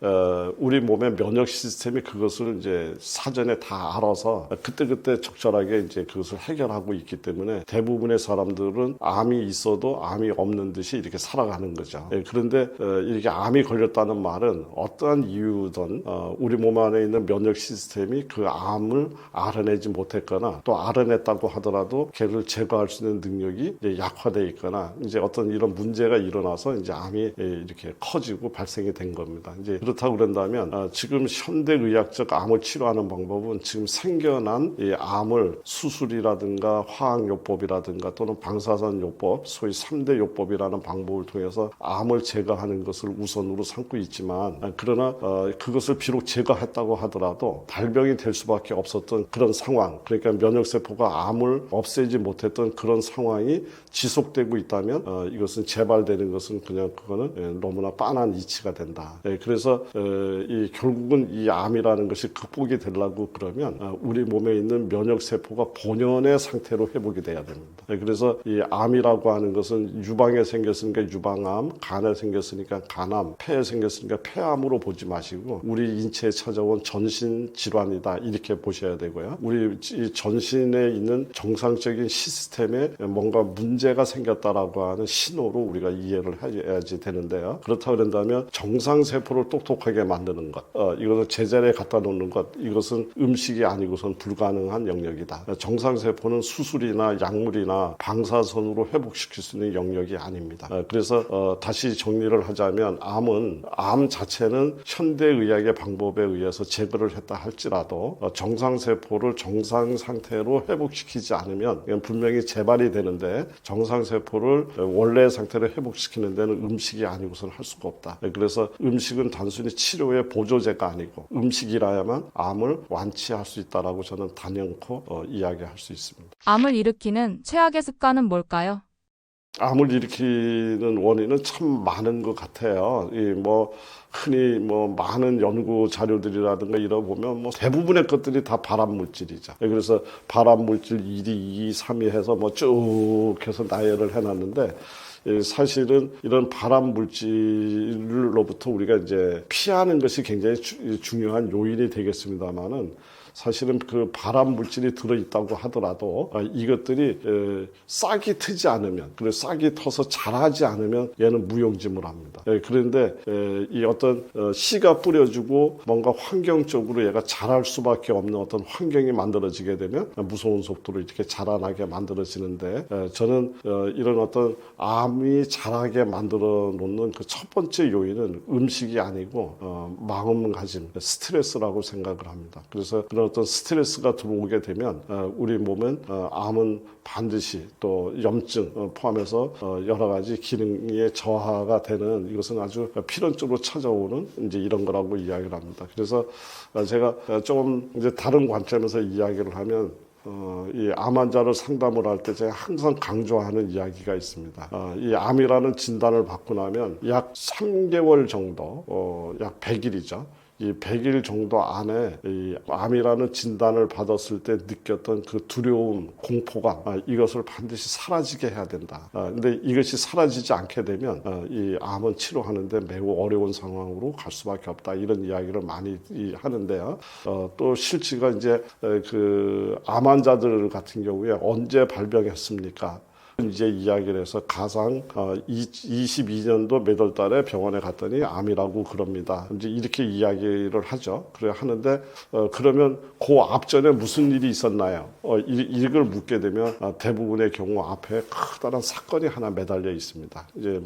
S1: 우리 몸의 면역 시스템이 그것을 이제 사전에 다 알아서 그때그때 적절하게 이제 그것을 해결하고 있기 때문에 대부분의 사람들은 암이 있어도 암이 없는 듯이 이렇게 살아가는 거죠. 그런데 이렇게 암이 걸렸다는 말은 어떠한 이유든 우리 몸 안에 있는 면역 시스템이 그 암을 알아내지 못했거나 또 알아냈다고 하더라도 걔를 제거할 수 있는 능력이 이제 약화되어 있거나 이제 어떤 이런 문제가 일어나서 이제 암이 이렇게 커지고 발생이 된 겁니다. 이제 그렇다고 그런다면 지금 현대의학적 암을 치료하는 방법은 지금 생겨난 이 암을 수술이라든가 화학요법이라든가 또는 방사선요법, 소위 3대 요법이라는 방법을 통해서 암을 제거하는 것을 우선으로 삼고 있지만 그러나 그것을 비록 제거했다고 하더라도 발병이 될 수밖에 없었던 그런 상황, 그러니까 면역세포가 암을 없애지 못했던 그런 상황이 지속되고 있다면 이것은 재발되는 것은 그냥 그거는 너무나 빤한 이치가 된다. 그래서 결국은 이 암이라는 것이 극복이 되려고 그러면 우리 몸에 있는 면역세포가 본연의 상태로 회복이 돼야 됩니다. 그래서 이 암이라고 하는 것은 유방에 생겼으니까 유방암, 간에 생겼으니까 간암, 폐에 생겼으니까 폐암으로 보지 마시고 우리 인체에 찾아온 전신 질환이다 이렇게 보셔야 되고요. 우리 전신에 있는 정상적인 시스템에 뭔가 문제가 생겼다라고 하는 신호로 우리가 이해를 해야지 되는데요. 그렇다고 그런다면 정상세포를 똑똑하게 만드는 것, 이것을 제자리에 갖다 놓는 것, 이것은 음식이 아니고선 불가능한 영역이다. 정상세포는 수술이나 약물이나 방사선으로 회복시킬 수 있는 영역이 아닙니다. 그래서 다시 정리를 하자면 암은 암 자체는 현대의학의 방법에 의해서 제거를 했다 할지라도 정상세포를 정상 상태로 회복시키지 않으면 분명히 재발이 되는데 정상세포를 원래 상태로 회복시키는 데는 음식이 아니고선 할 수가 없다. 그래서 음식은 단순히 치료의 보조제가 아니고 음식이라야만 암을 완치할 수 있다라고 저는 단연코 이야기할 수 있습니다.
S2: 암을 일으키는 최악의 습관은 뭘까요?
S1: 암을 일으키는 원인은 참 많은 것 같아요. 흔히 많은 연구 자료들이라든가 이러 보면 대부분의 것들이 다 발암 물질이죠. 그래서 발암 물질 1위, 2위, 3위 해서 쭉 해서 나열을 해놨는데 사실은 이런 발암 물질로부터 우리가 이제 피하는 것이 굉장히 중요한 요인이 되겠습니다만은 사실은 그 발암 물질이 들어있다고 하더라도 이것들이 싹이 트지 않으면, 그리고 싹이 터서 자라지 않으면 얘는 무용지물합니다. 그런데 이 어떤 씨가 뿌려주고 뭔가 환경적으로 얘가 자랄 수밖에 없는 어떤 환경이 만들어지게 되면 무서운 속도로 이렇게 자라나게 만들어지는데 저는 이런 어떤 암이 자라게 만들어 놓는 그 첫 번째 요인은 음식이 아니고 마음가짐, 스트레스라고 생각을 합니다. 그래서 그런 어떤 스트레스가 들어오게 되면 우리 몸은 암은 반드시 또 염증 포함해서 여러 가지 기능의 저하가 되는 이것은 아주 필연적으로 찾아오는 이제 이런 거라고 이야기를 합니다. 그래서 제가 조금 이제 다른 관점에서 이야기를 하면 이 암 환자를 상담을 할 때 제가 항상 강조하는 이야기가 있습니다. 이 암이라는 진단을 받고 나면 약 3개월 정도, 약 100일이죠. 이 100일 정도 안에 이 암이라는 진단을 받았을 때 느꼈던 그 두려움, 공포감, 이것을 반드시 사라지게 해야 된다. 근데 이것이 사라지지 않게 되면 이 암은 치료하는데 매우 어려운 상황으로 갈 수밖에 없다. 이런 이야기를 많이 하는데요. 또 실제가 이제 그 암 환자들 같은 경우에 언제 발병했습니까? 이제 이야기를 해서 가상 22년도 몇 월 달에 병원에 갔더니 암이라고 그럽니다. 이제 이렇게 이야기를 하죠. 그래 하는데 그러면 그 앞전에 무슨 일이 있었나요? 이걸 묻게 되면 대부분의 경우 앞에 커다란 사건이 하나 매달려 있습니다. 이제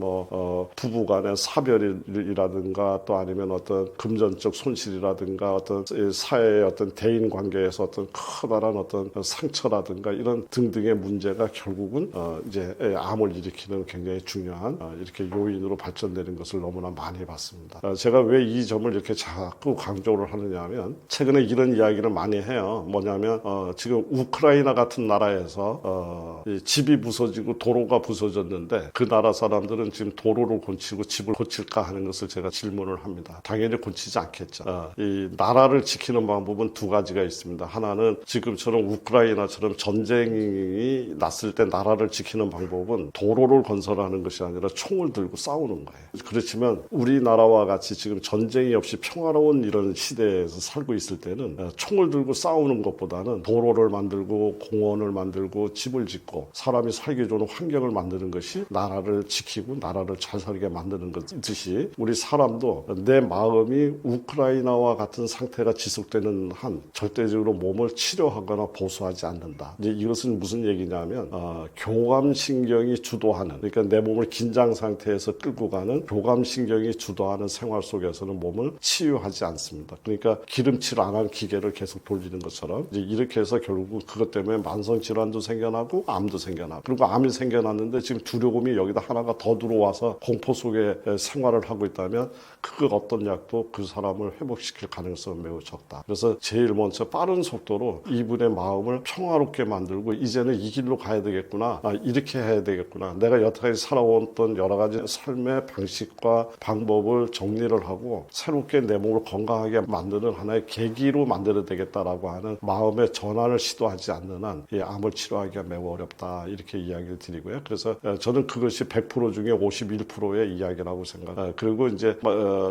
S1: 부부간의 사별이라든가 또 아니면 어떤 금전적 손실이라든가 어떤 사회의 어떤 대인 관계에서 어떤 커다란 어떤 상처라든가 이런 등등의 문제가 결국은 이제 암을 일으키는 굉장히 중요한 이렇게 요인으로 발전되는 것을 너무나 많이 봤습니다. 제가 왜 이 점을 이렇게 자꾸 강조를 하느냐면 최근에 이런 이야기를 많이 해요. 뭐냐면 지금 우크라이나 같은 나라에서 이 집이 부서지고 도로가 부서졌는데 그 나라 사람들은 지금 도로를 고치고 집을 고칠까 하는 것을 제가 질문을 합니다. 당연히 고치지 않겠죠. 이 나라를 지키는 방법은 두 가지가 있습니다. 하나는 지금처럼 우크라이나처럼 전쟁이 났을 때 나라를 지키는 방법은 도로를 건설하는 것이 아니라 총을 들고 싸우는 거예요. 그렇지만 우리나라와 같이 지금 전쟁이 없이 평화로운 이런 시대에서 살고 있을 때는 총을 들고 싸우는 것보다는 도로를 만들고 공원을 만들고 집을 짓고 사람이 살기 좋은 환경을 만드는 것이 나라를 지키고 나라를 잘 살게 만드는 것이듯이 우리 사람도 내 마음이 우크라이나와 같은 상태가 지속되는 한 절대적으로 몸을 치료하거나 보수하지 않는다. 이제 이것은 무슨 얘기냐면 교감신경이 주도하는, 그러니까 내 몸을 긴장 상태에서 끌고 가는 교감신경이 주도하는 생활 속에서는 몸을 치유하지 않습니다. 그러니까 기름칠 안 한 기계를 계속 돌리는 것처럼 이제 이렇게 해서 결국 그것 때문에 만성질환도 생겨나고 암도 생겨나고, 그리고 암이 생겨났는데 지금 두려움이 여기다 하나가 더 들어와서 공포 속에 생활을 하고 있다면 그 어떤 약도 그 사람을 회복시킬 가능성은 매우 적다. 그래서 제일 먼저 빠른 속도로 이분의 마음을 평화롭게 만들고 이제는 이 길로 가야 되겠구나, 이렇게 해야 되겠구나, 내가 여태까지 살아왔던 여러 가지 삶의 방식과 방법을 정리를 하고 새롭게 내 몸을 건강하게 만드는 하나의 계기로 만들어야 되겠다라고 하는 마음의 전환을 시도하지 않는 한 이 암을 치료하기가 매우 어렵다, 이렇게 이야기를 드리고요. 그래서 저는 그것이 100% 중에 51%의 이야기라고 생각해요. 그리고 이제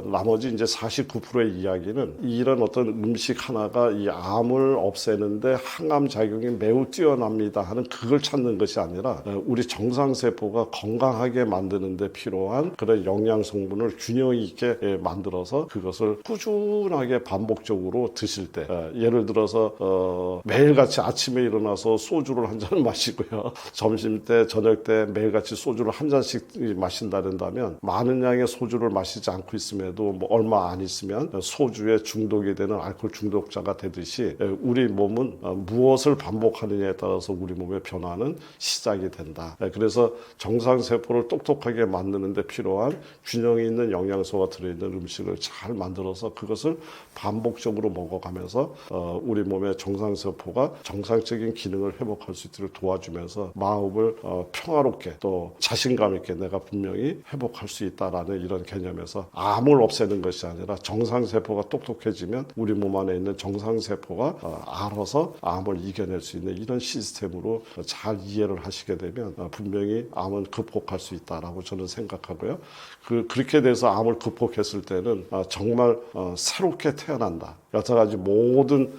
S1: 나머지 이제 49%의 이야기는 이런 어떤 음식 하나가 이 암을 없애는데 항암 작용이 매우 뛰어납니다 하는 그걸 찾는 것이 아니라 우리 정상세포가 건강하게 만드는 데 필요한 그런 영양 성분을 균형 있게 만들어서 그것을 꾸준하게 반복적으로 드실 때, 예를 들어서 매일같이 아침에 일어나서 소주를 한 잔 마시고요, 점심 때 저녁 때 매일같이 소주를 한 잔씩 마신다면 많은 양의 소주를 마시지 않고 있음에도 뭐 얼마 안 있으면 소주에 중독이 되는 알코올 중독자가 되듯이 우리 몸은 무엇을 반복하느냐에 따라서 우리 몸의 변화는 시작이 된다. 그래서 정상세포를 똑똑하게 만드는 데 필요한 균형이 있는 영양소가 들어있는 음식을 잘 만들어서 그것을 반복적으로 먹어가면서 우리 몸의 정상세포가 정상적인 기능을 회복할 수 있도록 도와주면서 마음을 평화롭게 또 자신감 있게 내가 분명히 회복할 수 있다라는 이런 개념에서 암을 없애는 것이 아니라 정상세포가 똑똑해지면 우리 몸 안에 있는 정상세포가 알아서 암을 이겨낼 수 있는 이런 시스템으로 잘 이해를 하시게 되면 분명히 암은 극복할 수 있다라고 저는 생각하고요. 그렇게 돼서 암을 극복했을 때는 정말 새롭게 태어난다. 여태까지 모든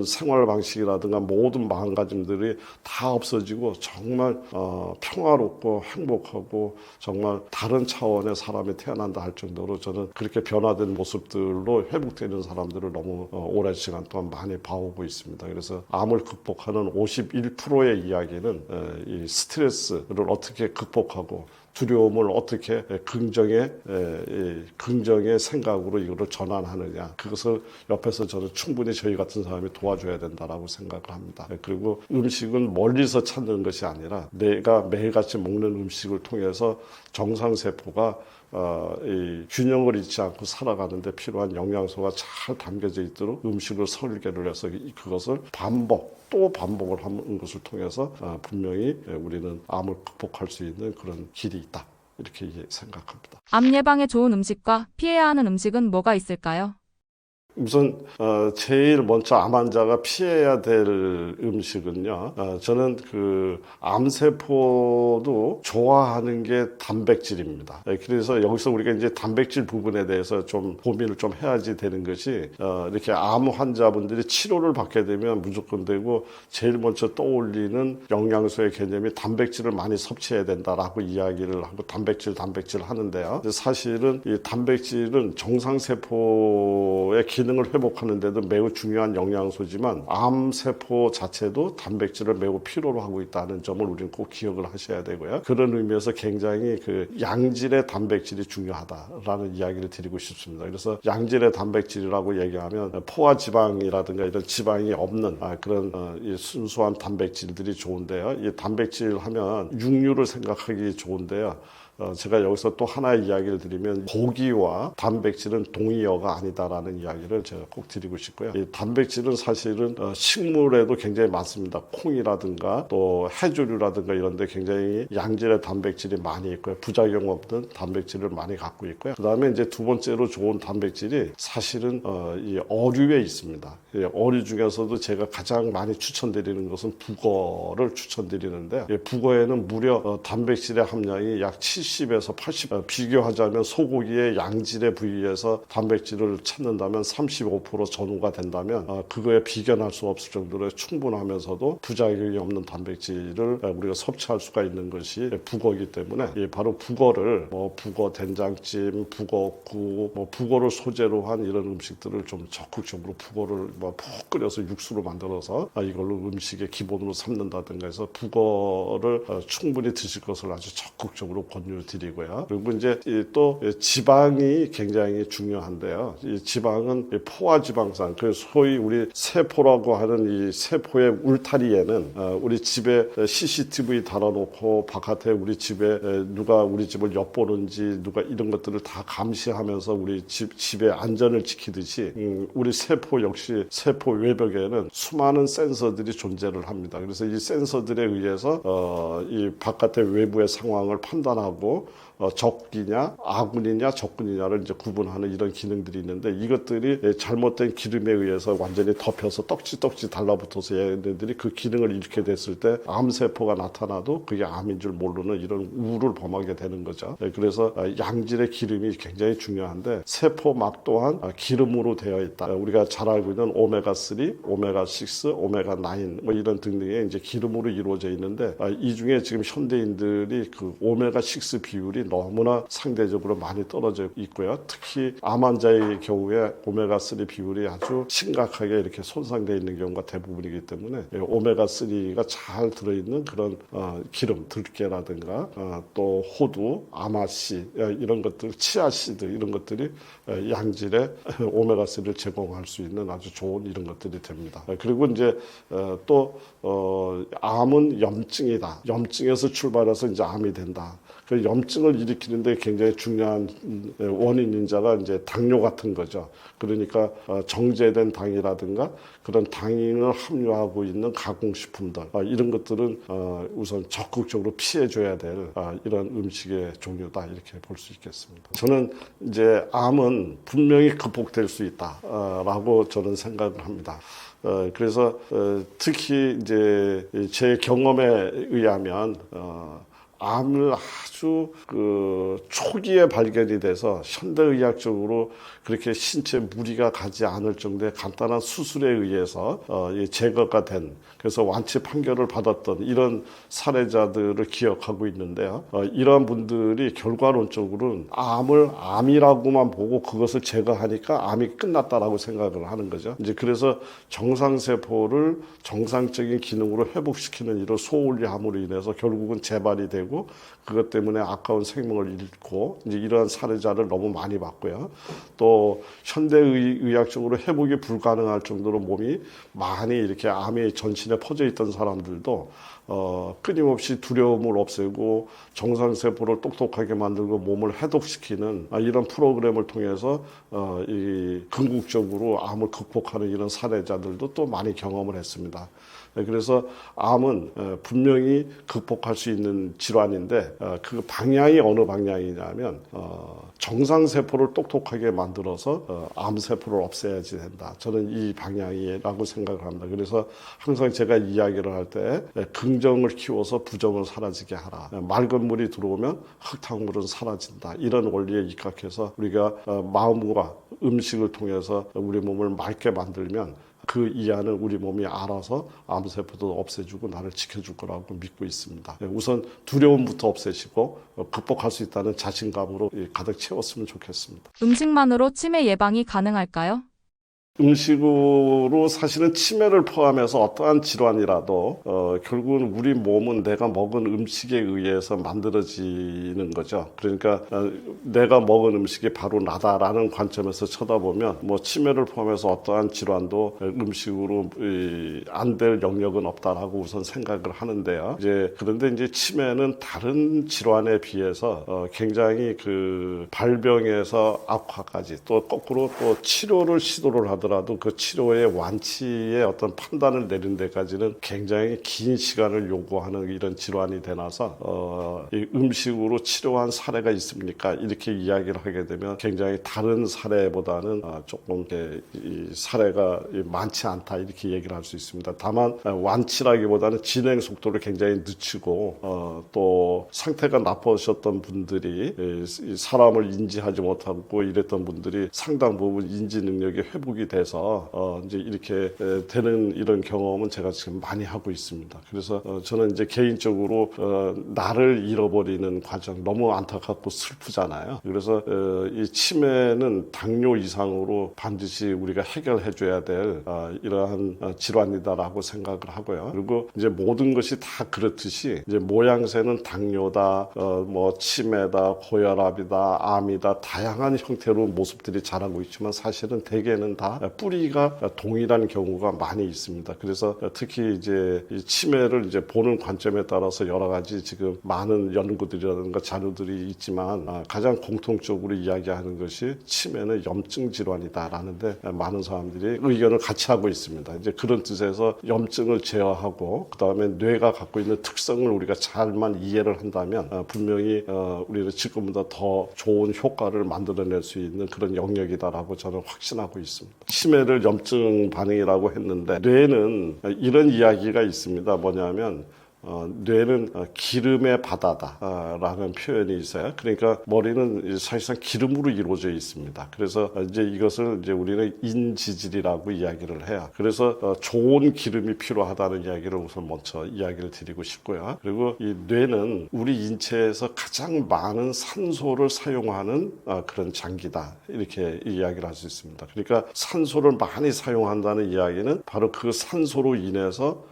S1: 생활 방식이라든가 모든 마음가짐들이 다 없어지고 정말 평화롭고 행복하고 정말 다른 차원의 사람이 태어난다 할 정도로 저는 그렇게 변화된 모습들로 회복되는 사람들을 너무 오랜 시간 동안 많이 봐오고 있습니다. 그래서 암을 극복하는 51%의 이야기는 이 스트레스를 어떻게 극복하고 두려움을 어떻게 긍정의 생각으로 이거를 전환하느냐, 그것을 옆에서 저는 충분히 저희 같은 사람이 도와줘야 된다라고 생각을 합니다. 그리고 음식은 멀리서 찾는 것이 아니라 내가 매일같이 먹는 음식을 통해서 정상세포가 이 균형을 잃지 않고 살아가는 데 필요한 영양소가 잘 담겨져 있도록 음식을 설계를 해서 그것을 또 반복을 하는 것을 통해서 분명히 우리는 암을 극복할 수 있는 그런 길이 있다, 이렇게 생각합니다.
S2: 암 예방에 좋은 음식과 피해야 하는 음식은 뭐가 있을까요?
S1: 우선 제일 먼저 암 환자가 피해야 될 음식은요, 저는 그 암세포도 좋아하는 게 단백질입니다. 그래서 여기서 우리가 이제 단백질 부분에 대해서 좀 고민을 좀 해야지 되는 것이, 이렇게 암 환자분들이 치료를 받게 되면 무조건 되고 제일 먼저 떠올리는 영양소의 개념이 단백질을 많이 섭취해야 된다라고 이야기를 하고 단백질 하는데요. 사실은 이 단백질은 정상세포의 기능 기능을 회복하는 데도 매우 중요한 영양소지만 암세포 자체도 단백질을 매우 필요로 하고 있다는 점을 우리는 꼭 기억을 하셔야 되고요. 그런 의미에서 굉장히 그 양질의 단백질이 중요하다라는 이야기를 드리고 싶습니다. 그래서 양질의 단백질이라고 얘기하면 포화지방이라든가 이런 지방이 없는 그런 이 순수한 단백질들이 좋은데요. 이 단백질 하면 육류를 생각하기 좋은데요. 제가 여기서 또 하나의 이야기를 드리면 고기와 단백질은 동의어가 아니다라는 이야기를 제가 꼭 드리고 싶고요. 이 단백질은 사실은 식물에도 굉장히 많습니다. 콩이라든가 또 해조류라든가 이런 데 굉장히 양질의 단백질이 많이 있고요. 부작용 없는 단백질을 많이 갖고 있고요. 그 다음에 이제 두 번째로 좋은 단백질이 사실은 이 어류에 있습니다. 어류 중에서도 제가 가장 많이 추천드리는 것은 북어를 추천드리는데요. 북어에는 무려 단백질의 함량이 약 70에서 80, 비교하자면 소고기의 양질의 부위에서 단백질을 찾는다면 35% 전후가 된다면 그거에 비견할 수 없을 정도로 충분하면서도 부작용이 없는 단백질을 우리가 섭취할 수가 있는 것이 북어이기 때문에 바로 북어를 북어 된장찜, 북어국, 북어를 소재로 한 이런 음식들을 좀 적극적으로 북어를 푹 끓여서 육수로 만들어서 이걸로 음식의 기본으로 삼는다든가 해서 북어를 충분히 드실 것을 아주 적극적으로 권유드리고요. 그리고 이제 또 지방이 굉장히 중요한데요. 이 지방은 포화지방산, 그 소위 우리 세포라고 하는 이 세포의 울타리에는 우리 집에 CCTV 달아놓고 바깥에 우리 집에 누가 우리 집을 엿보는지 누가 이런 것들을 다 감시하면서 우리 집의 안전을 지키듯이 우리 세포 역시 세포 외벽에는 수많은 센서들이 존재를 합니다. 그래서 이 센서들에 의해서 이 바깥의 외부의 상황을 판단하고 적이냐 아군이냐 적군이냐를 이제 구분하는 이런 기능들이 있는데 이것들이 잘못된 기름에 의해서 완전히 덮여서 떡지떡지 달라붙어서 얘네들이 그 기능을 잃게 됐을 때 암세포가 나타나도 그게 암인 줄 모르는 이런 우를 범하게 되는 거죠. 그래서 양질의 기름이 굉장히 중요한데 세포막 또한 기름으로 되어 있다. 우리가 잘 알고 있는 오메가3, 오메가6, 오메가9 뭐 이런 등등의 이제 기름으로 이루어져 있는데 이 중에 지금 현대인들이 그 오메가6 비율이 너무나 상대적으로 많이 떨어져 있고요. 특히 암 환자의 경우에 오메가3 비율이 아주 심각하게 이렇게 손상되어 있는 경우가 대부분이기 때문에 오메가3가 잘 들어있는 그런 기름, 들깨라든가 또 호두, 아마씨 이런 것들, 치아씨드 이런 것들이 양질의 오메가3를 제공할 수 있는 아주 좋은 이런 것들이 됩니다. 그리고 이제 또 암은 염증이다. 염증에서 출발해서 이제 암이 된다. 그 염증을 일으키는데 굉장히 중요한 원인인자가 이제 당뇨 같은 거죠. 그러니까 정제된 당이라든가 그런 당을 함유하고 있는 가공식품들 이런 것들은 우선 적극적으로 피해줘야 될 이런 음식의 종류다 이렇게 볼 수 있겠습니다. 저는 이제 암은 분명히 극복될 수 있다라고 저는 생각을 합니다. 그래서 특히 이제 제 경험에 의하면 암을 아주 그 초기에 발견이 돼서 현대의학적으로 그렇게 신체 무리가 가지 않을 정도의 간단한 수술에 의해서 제거가 된 그래서 완치 판결을 받았던 이런 사례자들을 기억하고 있는데요. 이러한 분들이 결과론적으로는 암을 암이라고만 보고 그것을 제거하니까 암이 끝났다라고 생각을 하는 거죠. 이제 그래서 정상세포를 정상적인 기능으로 회복시키는 이런 소원리함으로 인해서 결국은 재발이 되고 그것 때문에 아까운 생명을 잃고 이제 이러한 사례자를 너무 많이 봤고요. 또 현대의학적으로 회복이 불가능할 정도로 몸이 많이 이렇게 암이 전신에 퍼져 있던 사람들도 끊임없이 두려움을 없애고 정상세포를 똑똑하게 만들고 몸을 해독시키는 이런 프로그램을 통해서 이 궁극적으로 암을 극복하는 이런 사례자들도 또 많이 경험을 했습니다. 그래서 암은 분명히 극복할 수 있는 질환인데 그 방향이 어느 방향이냐면 정상세포를 똑똑하게 만들어서 암세포를 없애야지 된다. 저는 이 방향이라고 생각을 합니다. 그래서 항상 제가 이야기를 할 때 긍정을 키워서 부정을 사라지게 하라. 맑은 물이 들어오면 흙탕물은 사라진다. 이런 원리에 입각해서 우리가 마음과 음식을 통해서 우리 몸을 맑게 만들면 그 이하는 우리 몸이 알아서 암세포도 없애주고 나를 지켜줄 거라고 믿고 있습니다. 우선 두려움부터 없애시고 극복할 수 있다는 자신감으로 가득 채웠으면 좋겠습니다.
S2: 음식만으로 치매 예방이 가능할까요?
S1: 음식으로 사실은 치매를 포함해서 어떠한 질환이라도 결국은 우리 몸은 내가 먹은 음식에 의해서 만들어지는 거죠. 그러니까 내가 먹은 음식이 바로 나다라는 관점에서 쳐다보면 뭐 치매를 포함해서 어떠한 질환도 음식으로 안 될 영역은 없다라고 우선 생각을 하는데요. 그런데 이제 치매는 다른 질환에 비해서 굉장히 그 발병에서 악화까지 또 거꾸로 또 치료를 시도를 하더라도 그 치료의 완치의 어떤 판단을 내린 데까지는 굉장히 긴 시간을 요구하는 이런 질환이 되나서 이 음식으로 치료한 사례가 있습니까? 이렇게 이야기를 하게 되면 굉장히 다른 사례보다는 조금 이 사례가 많지 않다 이렇게 얘기를 할 수 있습니다. 다만 완치라기보다는 진행 속도를 굉장히 늦추고 또 상태가 나쁘셨던 분들이 사람을 인지하지 못하고 이랬던 분들이 상당 부분 인지 능력이 회복이 돼서 이제 이렇게 되는 이런 경험은 제가 지금 많이 하고 있습니다. 그래서 저는 이제 개인적으로 나를 잃어버리는 과정 너무 안타깝고 슬프잖아요. 그래서 이 치매는 당뇨 이상으로 반드시 우리가 해결해 줘야 될 이러한 질환이다라고 생각을 하고요. 그리고 이제 모든 것이 다 그렇듯이 이제 모양새는 당뇨다, 뭐 치매다, 고혈압이다, 암이다 다양한 형태로 모습들이 자라고 있지만 사실은 대개는 다 뿌리가 동일한 경우가 많이 있습니다. 그래서 특히 이제 이 치매를 이제 보는 관점에 따라서 여러 가지 지금 많은 연구들이라든가 자료들이 있지만 가장 공통적으로 이야기하는 것이 치매는 염증 질환이다라는데 많은 사람들이 의견을 같이 하고 있습니다. 이제 그런 뜻에서 염증을 제어하고 그 다음에 뇌가 갖고 있는 특성을 우리가 잘만 이해를 한다면 분명히 우리는 지금보다 더 좋은 효과를 만들어낼 수 있는 그런 영역이다라고 저는 확신하고 있습니다. 치매를 염증 반응이라고 했는데 뇌는 이런 이야기가 있습니다. 뭐냐면 뇌는 기름의 바다다라는 표현이 있어요. 그러니까 머리는 사실상 기름으로 이루어져 있습니다. 그래서 이제 이것을 이제 우리는 인지질이라고 이야기를 해요. 그래서 좋은 기름이 필요하다는 이야기를 우선 먼저 이야기를 드리고 싶고요. 그리고 이 뇌는 우리 인체에서 가장 많은 산소를 사용하는 그런 장기다. 이렇게 이야기를 할 수 있습니다. 그러니까 산소를 많이 사용한다는 이야기는 바로 그 산소로 인해서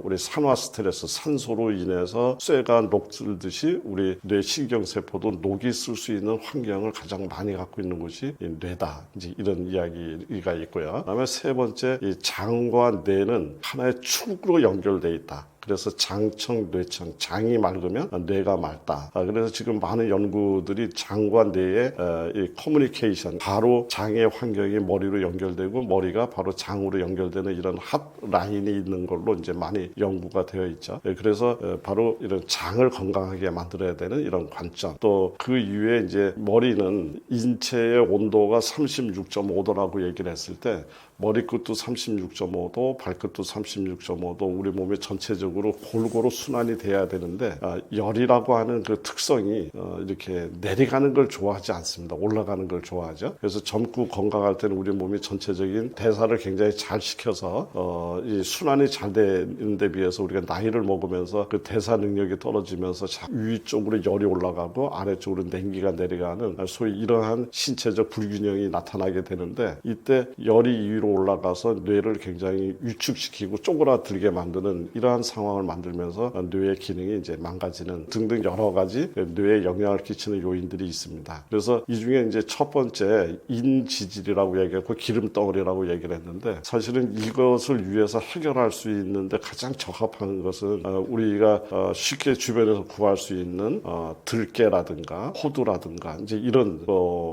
S1: 우리 산화 스트레스, 산소로 인해서 쇠가 녹슬듯이 우리 뇌 신경세포도 녹이 쓸 수 있는 환경을 가장 많이 갖고 있는 곳이 이 뇌다. 이제 이런 이야기가 있고요. 그다음에 세 번째, 이 장과 뇌는 하나의 축으로 연결돼 있다. 그래서 장청, 뇌청, 장이 맑으면 뇌가 맑다. 그래서 지금 많은 연구들이 장과 뇌의 이 커뮤니케이션, 바로 장의 환경이 머리로 연결되고 머리가 바로 장으로 연결되는 이런 핫 라인이 있는 걸로 이제 많이 연구가 되어 있죠. 그래서 바로 이런 장을 건강하게 만들어야 되는 이런 관점. 또 그 이후에 이제 머리는 인체의 온도가 36.5도라고 얘기를 했을 때 머리끝도 36.5도, 발끝도 36.5도, 우리 몸의 전체적으로 골고루 순환이 돼야 되는데 열이라고 하는 그 특성이 이렇게 내려가는 걸 좋아하지 않습니다. 올라가는 걸 좋아하죠. 그래서 젊고 건강할 때는 우리 몸이 전체적인 대사를 굉장히 잘 시켜서 이 순환이 잘 되는 데 비해서 우리가 나이를 먹으면서 그 대사 능력이 떨어지면서 위쪽으로 열이 올라가고 아래쪽으로 냉기가 내려가는 소위 이러한 신체적 불균형이 나타나게 되는데 이때 열이 위로 올라가서 뇌를 굉장히 위축시키고 쪼그라들게 만드는 이러한 상황을 만들면서 뇌의 기능이 이제 망가지는 등등 여러 가지 뇌에 영향을 끼치는 요인들이 있습니다. 그래서 이 중에 이제 첫 번째 인지질이라고 얘기했고 기름덩어리라고 얘기를 했는데 사실은 이것을 위해서 해결할 수 있는데 가장 적합한 것은 우리가 쉽게 주변에서 구할 수 있는 들깨라든가 호두라든가 이제 이런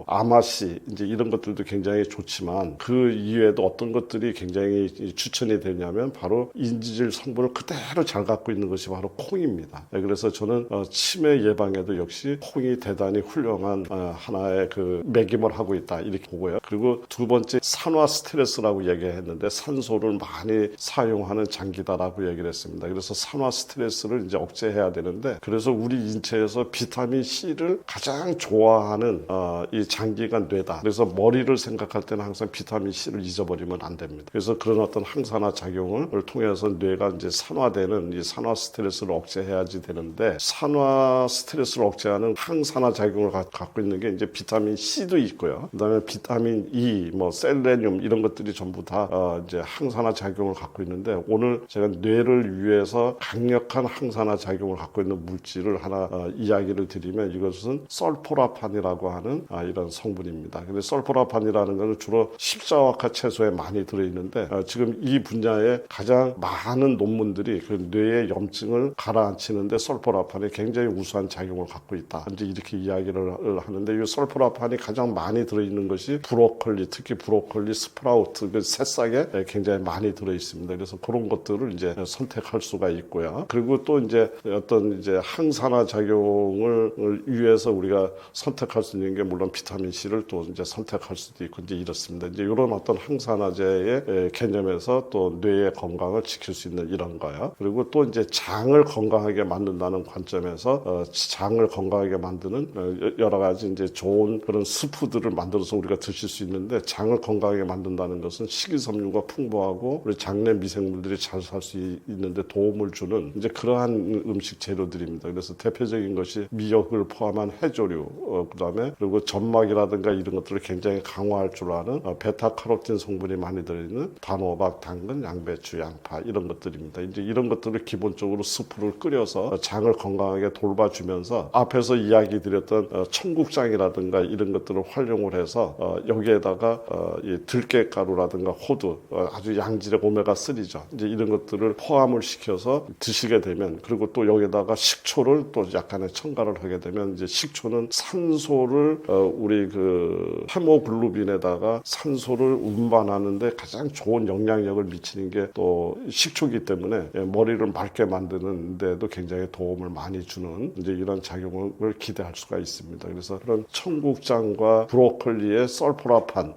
S1: 아마씨 이제 이런 것들도 굉장히 좋지만 그 이외에도 어떤 것들이 굉장히 추천이 되냐면 바로 인지질 성분을 그대로 잘 갖고 있는 것이 바로 콩입니다. 그래서 저는 치매 예방에도 역시 콩이 대단히 훌륭한 하나의 그 매김을 하고 있다 이렇게 보고요. 그리고 두 번째 산화 스트레스라고 얘기했는데 산소를 많이 사용하는 장기다라고 얘기를 했습니다. 그래서 산화 스트레스를 이제 억제해야 되는데 그래서 우리 인체에서 비타민 C를 가장 좋아하는 이 장기가 뇌다. 그래서 머리를 생각할 때는 항상 비타민 C를 잊어버립니다. 버리면 안 됩니다. 그래서 그런 어떤 항산화 작용을 통해서 뇌가 이제 산화되는 이 산화 스트레스를 억제해야지 되는데, 산화 스트레스를 억제하는 항산화 작용을 갖고 있는 게 이제 비타민 C도 있고요. 그다음에 비타민 E, 뭐 셀레늄 이런 것들이 전부 다 이제 항산화 작용을 갖고 있는데, 오늘 제가 뇌를 위해서 강력한 항산화 작용을 갖고 있는 물질을 하나 이야기를 드리면, 이것은 설포라판이라고 하는 이런 성분입니다. 근데 설포라판이라는 것은 주로 십자화카 채소에 많이 들어있는데, 지금 이 분야에 가장 많은 논문들이 그 뇌의 염증을 가라앉히는데 설포라판이 굉장히 우수한 작용을 갖고 있다, 이제 이렇게 이야기를 하는데, 이 설포라판이 가장 많이 들어있는 것이 브로콜리, 특히 브로콜리 스프라우트 그 새싹에 굉장히 많이 들어있습니다. 그래서 그런 것들을 이제 선택할 수가 있고요. 그리고 또 이제 어떤 이제 항산화 작용을 위해서 우리가 선택할 수 있는 게, 물론 비타민 C를 또 이제 선택할 수도 있고 이제 이렇습니다. 이제 이런 어떤 항산화제의 개념에서 또 뇌의 건강을 지킬 수 있는 이런 거요. 그리고 또 이제 장을 건강하게 만든다는 관점에서 장을 건강하게 만드는 여러 가지 이제 좋은 그런 스프들을 만들어서 우리가 드실 수 있는데, 장을 건강하게 만든다는 것은 식이섬유가 풍부하고 우리 장내 미생물들이 잘 살 수 있는데 도움을 주는 이제 그러한 음식 재료들입니다. 그래서 대표적인 것이 미역을 포함한 해조류, 그다음에 그리고 점막이라든가 이런 것들을 굉장히 강화할 줄 아는 베타카로틴 성분이 많이 들어있는 단호박, 당근, 양배추, 양파 이런 것들입니다. 이제 이런 것들을 기본적으로 스프를 끓여서 장을 건강하게 돌봐주면서, 앞에서 이야기 드렸던 청국장이라든가 이런 것들을 활용을 해서 여기에다가 이 들깨가루라든가 호두, 아주 양질의 오메가3죠. 이제 이런 것들을 포함을 시켜서 드시게 되면, 그리고 또 여기다가 식초를 또 약간의 첨가를 하게 되면, 이제 식초는 산소를 우리 그 헤모글로빈에다가 산소를 운반하는데 가장 좋은 영향력을 미치는 게 또 식초기 때문에 머리를 맑게 만드는 데도 굉장히 도움을 많이 주는 이제 이런 작용을 기대할 수가 있습니다. 그래서 그런 청국장과 브로콜리의 설포라판,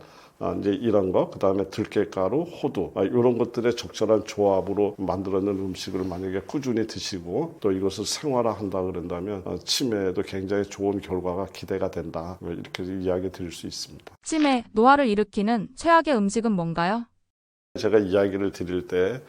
S1: 이제 이런 거, 그 다음에 들깨가루, 호두, 이런 것들의 적절한 조합으로 만들어낸 음식을 만약에 꾸준히 드시고 또 이것을 생활화한다 그런다면 치매에도 굉장히 좋은 결과가 기대가 된다, 이렇게 이야기 드릴 수 있습니다.
S2: 치매, 노화를 일으키는 최악의 음식은 뭔가요?
S1: 제가 이야기를 드릴 때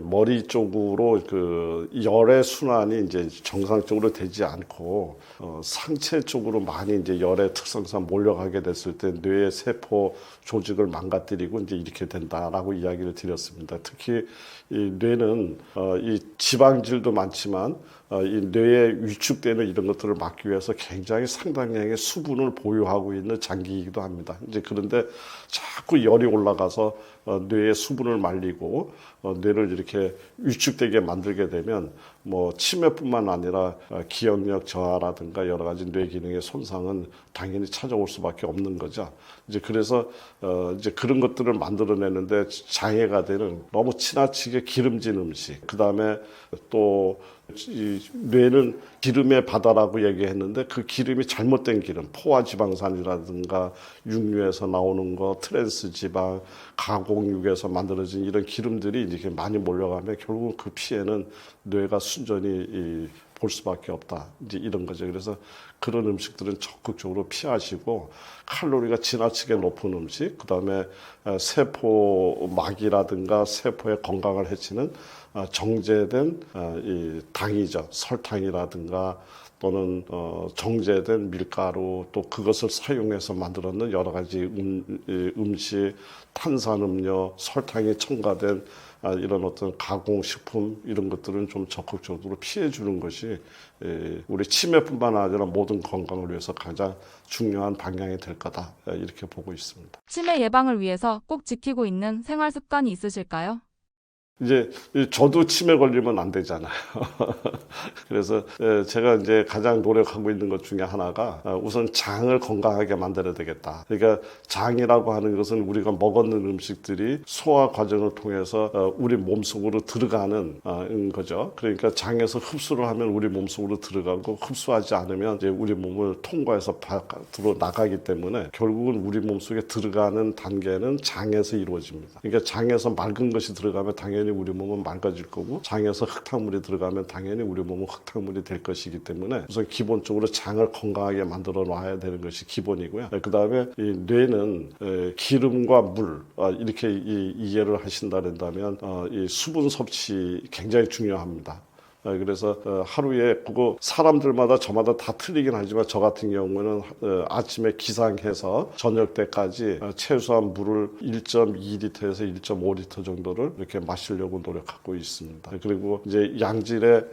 S1: 머리 쪽으로 그 열의 순환이 이제 정상적으로 되지 않고 상체 쪽으로 많이 이제 열의 특성상 몰려가게 됐을 때 뇌의 세포 조직을 망가뜨리고 이제 이렇게 된다라고 이야기를 드렸습니다. 특히 이 뇌는 이 지방질도 많지만 이 뇌에 위축되는 이런 것들을 막기 위해서 굉장히 상당량의 수분을 보유하고 있는 장기이기도 합니다. 이제 그런데 자꾸 열이 올라가서 뇌의 수분을 말리고 뇌를 이렇게 위축되게 만들게 되면 뭐 치매뿐만 아니라 기억력 저하라든가 여러 가지 뇌 기능의 손상은 당연히 찾아올 수밖에 없는 거죠. 이제 그래서 이제 그런 것들을 만들어내는데 장애가 되는 너무 지나치게 기름진 음식, 그 다음에 또 이 뇌는 기름의 바다라고 얘기했는데 그 기름이 잘못된 기름, 포화지방산이라든가 육류에서 나오는 거, 트랜스 지방, 가공육에서 만들어진 이런 기름들이 이렇게 많이 몰려가면 결국 그 피해는 뇌가 순전히 볼 수밖에 없다, 이제 이런 거죠. 그래서 그런 음식들은 적극적으로 피하시고, 칼로리가 지나치게 높은 음식, 그 다음에 세포막이라든가 세포의 건강을 해치는 정제된 이 당이죠. 설탕이라든가 또는 정제된 밀가루, 또 그것을 사용해서 만들었는 여러 가지 음식, 탄산음료, 설탕이 첨가된 이런 어떤 가공식품, 이런 것들은 좀 적극적으로 피해주는 것이 우리 치매뿐만 아니라 모든 건강을 위해서 가장 중요한 방향이 될 거다, 이렇게 보고 있습니다.
S2: 치매 예방을 위해서 꼭 지키고 있는 생활 습관이 있으실까요?
S1: 이제 저도 치매 걸리면 안 되잖아요. 그래서 제가 이제 가장 노력하고 있는 것 중에 하나가 우선 장을 건강하게 만들어야 되겠다. 그러니까 장이라고 하는 것은 우리가 먹었는 음식들이 소화 과정을 통해서 우리 몸속으로 들어가는 거죠. 그러니까 장에서 흡수를 하면 우리 몸속으로 들어가고, 흡수하지 않으면 이제 우리 몸을 통과해서 바깥으로 나가기 때문에 결국은 우리 몸속에 들어가는 단계는 장에서 이루어집니다. 그러니까 장에서 맑은 것이 들어가면 당연히 당연히 우리 몸은 맑아질 거고 장에서 흙탕물이 들어가면 당연히 우리 몸은 흙탕물이 될 것이기 때문에 우선 기본적으로 장을 건강하게 만들어 놔야 되는 것이 기본이고요. 그 다음에 이 뇌는 기름과 물 이렇게 이해를 하신다면 이 수분 섭취 굉장히 중요합니다. 그래서 하루에 그거 사람들마다 저마다 다 틀리긴 하지만 저 같은 경우는 아침에 기상해서 저녁 때까지 최소한 물을 1.2리터에서 1.5리터 정도를 이렇게 마시려고 노력하고 있습니다. 그리고 이제 양질의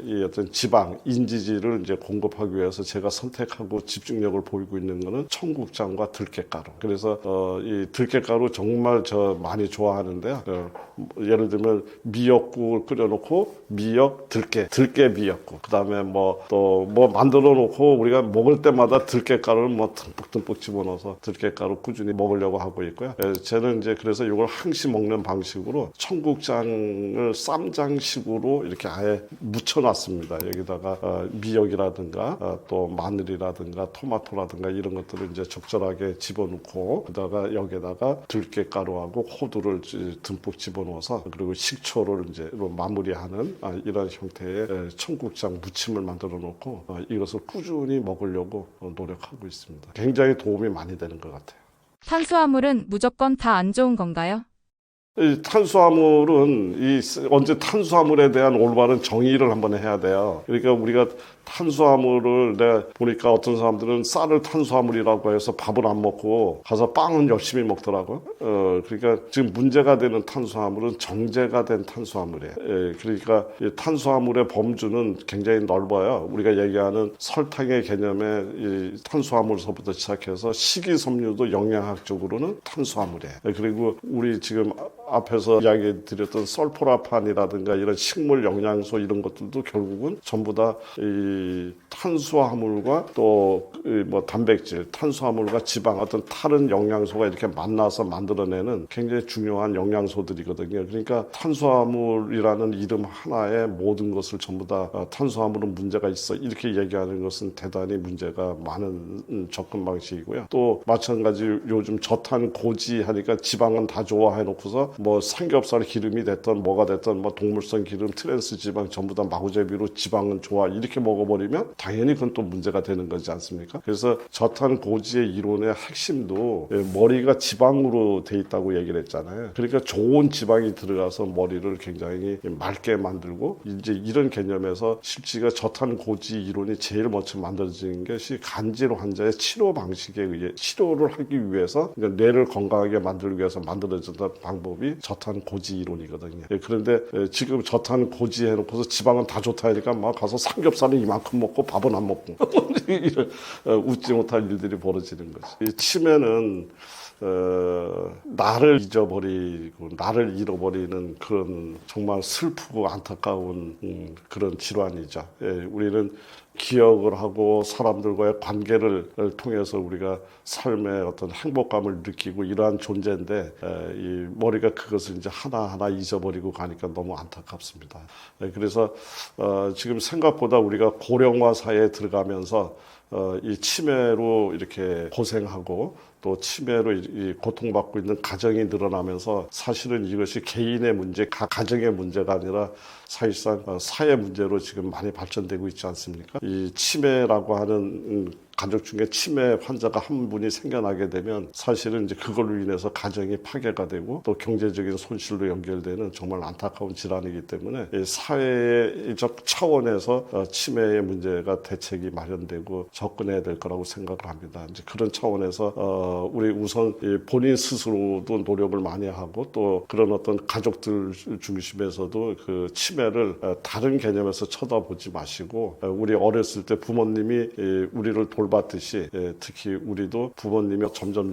S1: 이 어떤 지방, 인지질을 이제 공급하기 위해서 제가 선택하고 집중력을 보이고 있는 거는 청국장과 들깨가루. 그래서 이 들깨가루 정말 저 많이 좋아하는데요. 예를 들면 미역국을 끓여놓고 미역, 들깨 미역국. 그다음에 또 만들어 놓고 우리가 먹을 때마다 들깨가루를 듬뿍 집어넣어서 들깨가루 꾸준히 먹으려고 하고 있고요. 저는 이제 그래서 이걸 항시 먹는 방식으로 청국장을 쌈장식으로 이렇게 아예 묻혀놨습니다. 여기다가 미역이라든가 또 마늘이라든가 토마토라든가 이런 것들을 이제 적절하게 집어넣고 그다가 여기다가 들깨가루하고 호두를 듬뿍 집어넣어서 그리고 식초를 이제 마무리하는 이런 형태의 청국장 무침을 만들어 놓고 이것을 꾸준히 먹으려고 노력하고 있습니다. 굉장히 도움이 많이 되는 것 같아요.
S2: 탄수화물은 무조건 다 안 좋은 건가요?
S1: 이 탄수화물은 언제 탄수화물에 대한 올바른 정의를 한번 해야 돼요. 그러니까 우리가 탄수화물을 내가 보니까 어떤 사람들은 쌀을 탄수화물이라고 해서 밥을 안 먹고 가서 빵은 열심히 먹더라고요. 그러니까 지금 문제가 되는 탄수화물은 정제가 된 탄수화물이에요. 그러니까 이 탄수화물의 범주는 굉장히 넓어요. 우리가 얘기하는 설탕의 개념의 이 탄수화물서부터 시작해서 식이섬유도 영양학적으로는 탄수화물이에요. 그리고 우리 지금 앞에서 이야기 드렸던 설포라판이라든가 이런 식물 영양소 이런 것들도 결국은 전부 다 이 탄수화물과 또 단백질, 탄수화물과 지방 어떤 다른 영양소가 이렇게 만나서 만들어내는 굉장히 중요한 영양소들이거든요. 그러니까 탄수화물이라는 이름 하나에 모든 것을 전부 다 탄수화물은 문제가 있어 이렇게 얘기하는 것은 대단히 문제가 많은 접근 방식이고요. 또 마찬가지 요즘 저탄 고지 하니까 지방은 다 좋아해 놓고서 삼겹살 기름이 됐던 뭐가 됐던 동물성 기름, 트랜스 지방 전부 다 마구잡이로 지방은 좋아 이렇게 먹어버리면 당연히 그건 또 문제가 되는 거지 않습니까? 그래서 저탄 고지의 이론의 핵심도 머리가 지방으로 돼 있다고 얘기를 했잖아요. 그러니까 좋은 지방이 들어가서 머리를 굉장히 맑게 만들고 이제 이런 개념에서 실제가 저탄 고지 이론이 제일 먼저 만들어진 것이 간질 환자의 치료 방식에 의해 치료를 하기 위해서 그러니까 뇌를 건강하게 만들기 위해서 만들어졌던 방법이 저탄 고지 이론이거든요. 그런데 지금 저탄 고지 해놓고서 지방은 다 좋다 하니까 막 가서 삼겹살은 이만큼 먹고 밥은 안 먹고 웃지 못할 일들이 벌어지는 거죠. 이 치매는 나를 잊어버리고 나를 잃어버리는 그런 정말 슬프고 안타까운 그런 질환이죠. 우리는 기억을 하고 사람들과의 관계를 통해서 우리가 삶의 어떤 행복감을 느끼고 이러한 존재인데 이 머리가 그것을 이제 하나하나 잊어버리고 가니까 너무 안타깝습니다. 그래서 지금 생각보다 우리가 고령화 사회에 들어가면서 이 치매로 이렇게 고생하고 또 치매로 고통받고 있는 가정이 늘어나면서 사실은 이것이 개인의 문제, 가정의 문제가 아니라 사실상 사회 문제로 지금 많이 발전되고 있지 않습니까? 이 치매라고 하는 가족 중에 치매 환자가 한 분이 생겨나게 되면 사실은 이제 그걸로 인해서 가정이 파괴가 되고 또 경제적인 손실로 연결되는 정말 안타까운 질환이기 때문에 사회적 차원에서 치매의 문제가 대책이 마련되고 접근해야 될 거라고 생각을 합니다. 이제 그런 차원에서 우리 우선 본인 스스로도 노력을 많이 하고 또 그런 어떤 가족들 중심에서도 그 치매를 다른 개념에서 쳐다보지 마시고 우리 어렸을 때 부모님이 우리를 돌봤듯이 특히 우리도 부모님이 점점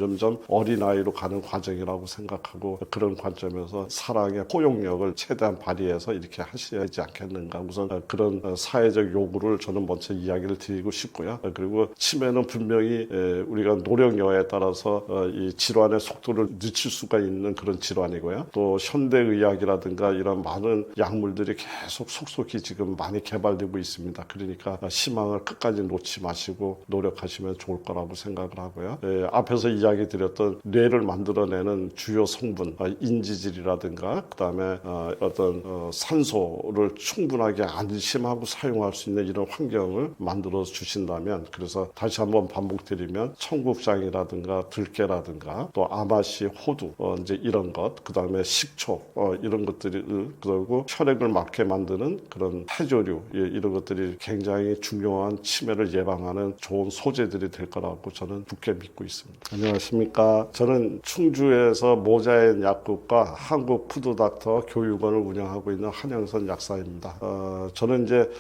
S1: 어린아이로 가는 과정이라고 생각하고 그런 관점에서 사랑의 포용력을 최대한 발휘해서 이렇게 하셔야 하지 않겠는가. 우선 그런 사회적 요구를 저는 먼저 이야기를 드리고 싶고요. 그리고 치매는 분명히 우리가 노령여에 따라서 이 질환의 속도를 늦출 수가 있는 그런 질환이고요. 또 현대의학이라든가 이런 많은 약물들이 계속 속속히 지금 많이 개발되고 있습니다. 그러니까 희망을 끝까지 놓지 마시고 노력하시면 좋을 거라고 생각을 하고요. 앞에서 이야기 드렸던 뇌를 만들어내는 주요 성분, 인지질이라든가 그다음에 어떤 산소를 충분하게 안심하고 사용할 수 있는 이런 환경을 만들어 주신다면, 그래서 다시 한번 반복드리면 청국장이라든가 들깨라든가 또 아마시, 호두 이제 이런 것, 그다음에 식초 이런 것들이, 그리고 혈액을 맑게 만드는 그런 해조류, 이런 것들이 굉장히 중요한 치매를 예방하는 좋은 소재들이 될 거라고 저는 굳게 믿고 있습니다. 안녕하십니까. 저는 충주에서 모자엔 약국과 한국 푸드닥터 교육원을 운영하고 있는 한영선 약사입니다. 저는 이제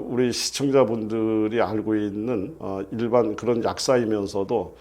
S1: 우리 시청자분들이 알고 있는 일반 그런 약사이면서도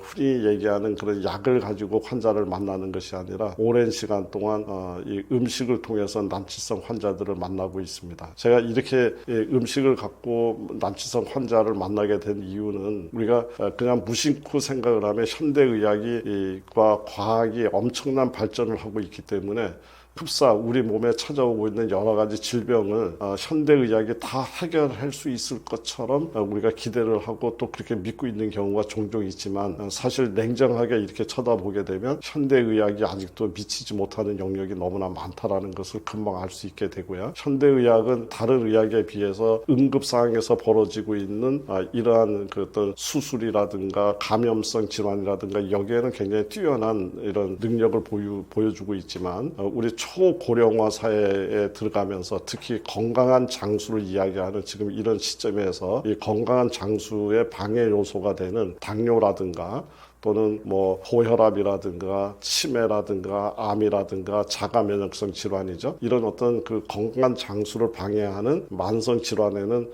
S1: 흔히 얘기하는 그런 약을 가지고 환자를 만나는 것이 아니라 오랜 시간 동안 이 음식을 통해서 난치성 환자들을 만나고 있습니다. 제가 이렇게 음식을 갖고 난치성 환자를 만나게 된 이유는, 우리가 그냥 무심코 생각을 하면 현대의학과 과학이 엄청난 발전을 하고 있기 때문에 흡사 우리 몸에 찾아오고 있는 여러 가지 질병을 현대의학이 다 해결할 수 있을 것처럼 우리가 기대를 하고 또 그렇게 믿고 있는 경우가 종종 있지만, 사실 냉정하게 이렇게 쳐다보게 되면 현대의학이 아직도 미치지 못하는 영역이 너무나 많다라는 것을 금방 알 수 있게 되고요. 현대의학은 다른 의학에 비해서 응급상황에서 벌어지고 있는 이러한 그 어떤 수술이라든가 감염성 질환이라든가 여기에는 굉장히 뛰어난 이런 능력을 보여주고 있지만, 우리 초고령화 사회에 들어가면서 특히 건강한 장수를 이야기하는 지금 이런 시점에서 이 건강한 장수의 방해 요소가 되는 당뇨라든가 또는 뭐 고혈압이라든가 치매라든가 암이라든가 자가 면역성 질환이죠. 이런 어떤 그 건강한 장수를 방해하는 만성 질환에는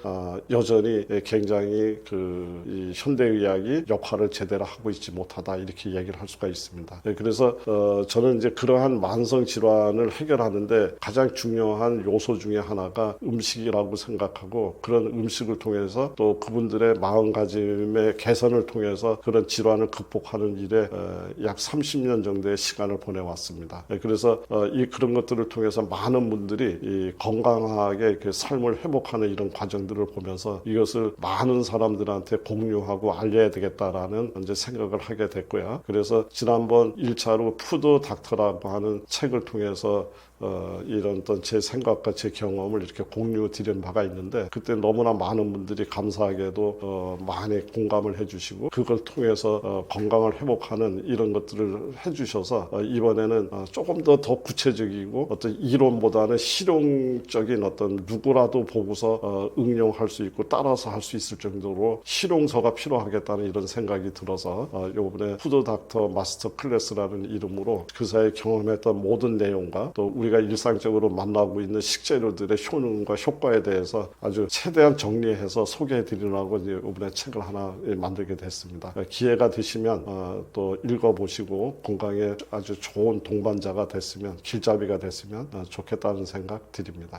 S1: 여전히 굉장히 이 현대의학이 역할을 제대로 하고 있지 못하다, 이렇게 얘기를 할 수가 있습니다. 그래서 저는 이제 그러한 만성 질환을 해결하는데 가장 중요한 요소 중에 하나가 음식이라고 생각하고, 그런 음식을 통해서 또 그분들의 마음가짐의 개선을 통해서 그런 질환을 극복하는 일에 약 30년 정도의 시간을 보내왔습니다. 그래서 그런 것들을 통해서 많은 분들이 이 건강하게 그 삶을 회복하는 이런 과정들을 보면서 이것을 많은 사람들한테 공유하고 알려야 되겠다라는 이제 생각을 하게 됐고요. 그래서 지난번 1차로 푸드 닥터라고 하는 책을 통해서 이런 어떤 제 생각과 제 경험을 이렇게 공유 드린 바가 있는데, 그때 너무나 많은 분들이 감사하게도 많이 공감을 해주시고 그걸 통해서 건강을 회복하는 이런 것들을 해주셔서 이번에는 조금 더 구체적이고 어떤 이론보다는 실용적인 어떤 누구라도 보고서 응용할 수 있고 따라서 할 수 있을 정도로 실용서가 필요하겠다는 이런 생각이 들어서 이번에 푸드 닥터 마스터 클래스라는 이름으로 그 사이에 경험했던 모든 내용과 또 우리가 일상적으로 만나고 있는 식재료들의 효능과 효과에 대해서 아주 최대한 정리해서 소개해 드리려고 이번에 책을 하나 만들게 됐습니다. 기회가 되시면 또 읽어보시고 건강에 아주 좋은 동반자가 됐으면, 길잡이가 됐으면 좋겠다는 생각 드립니다.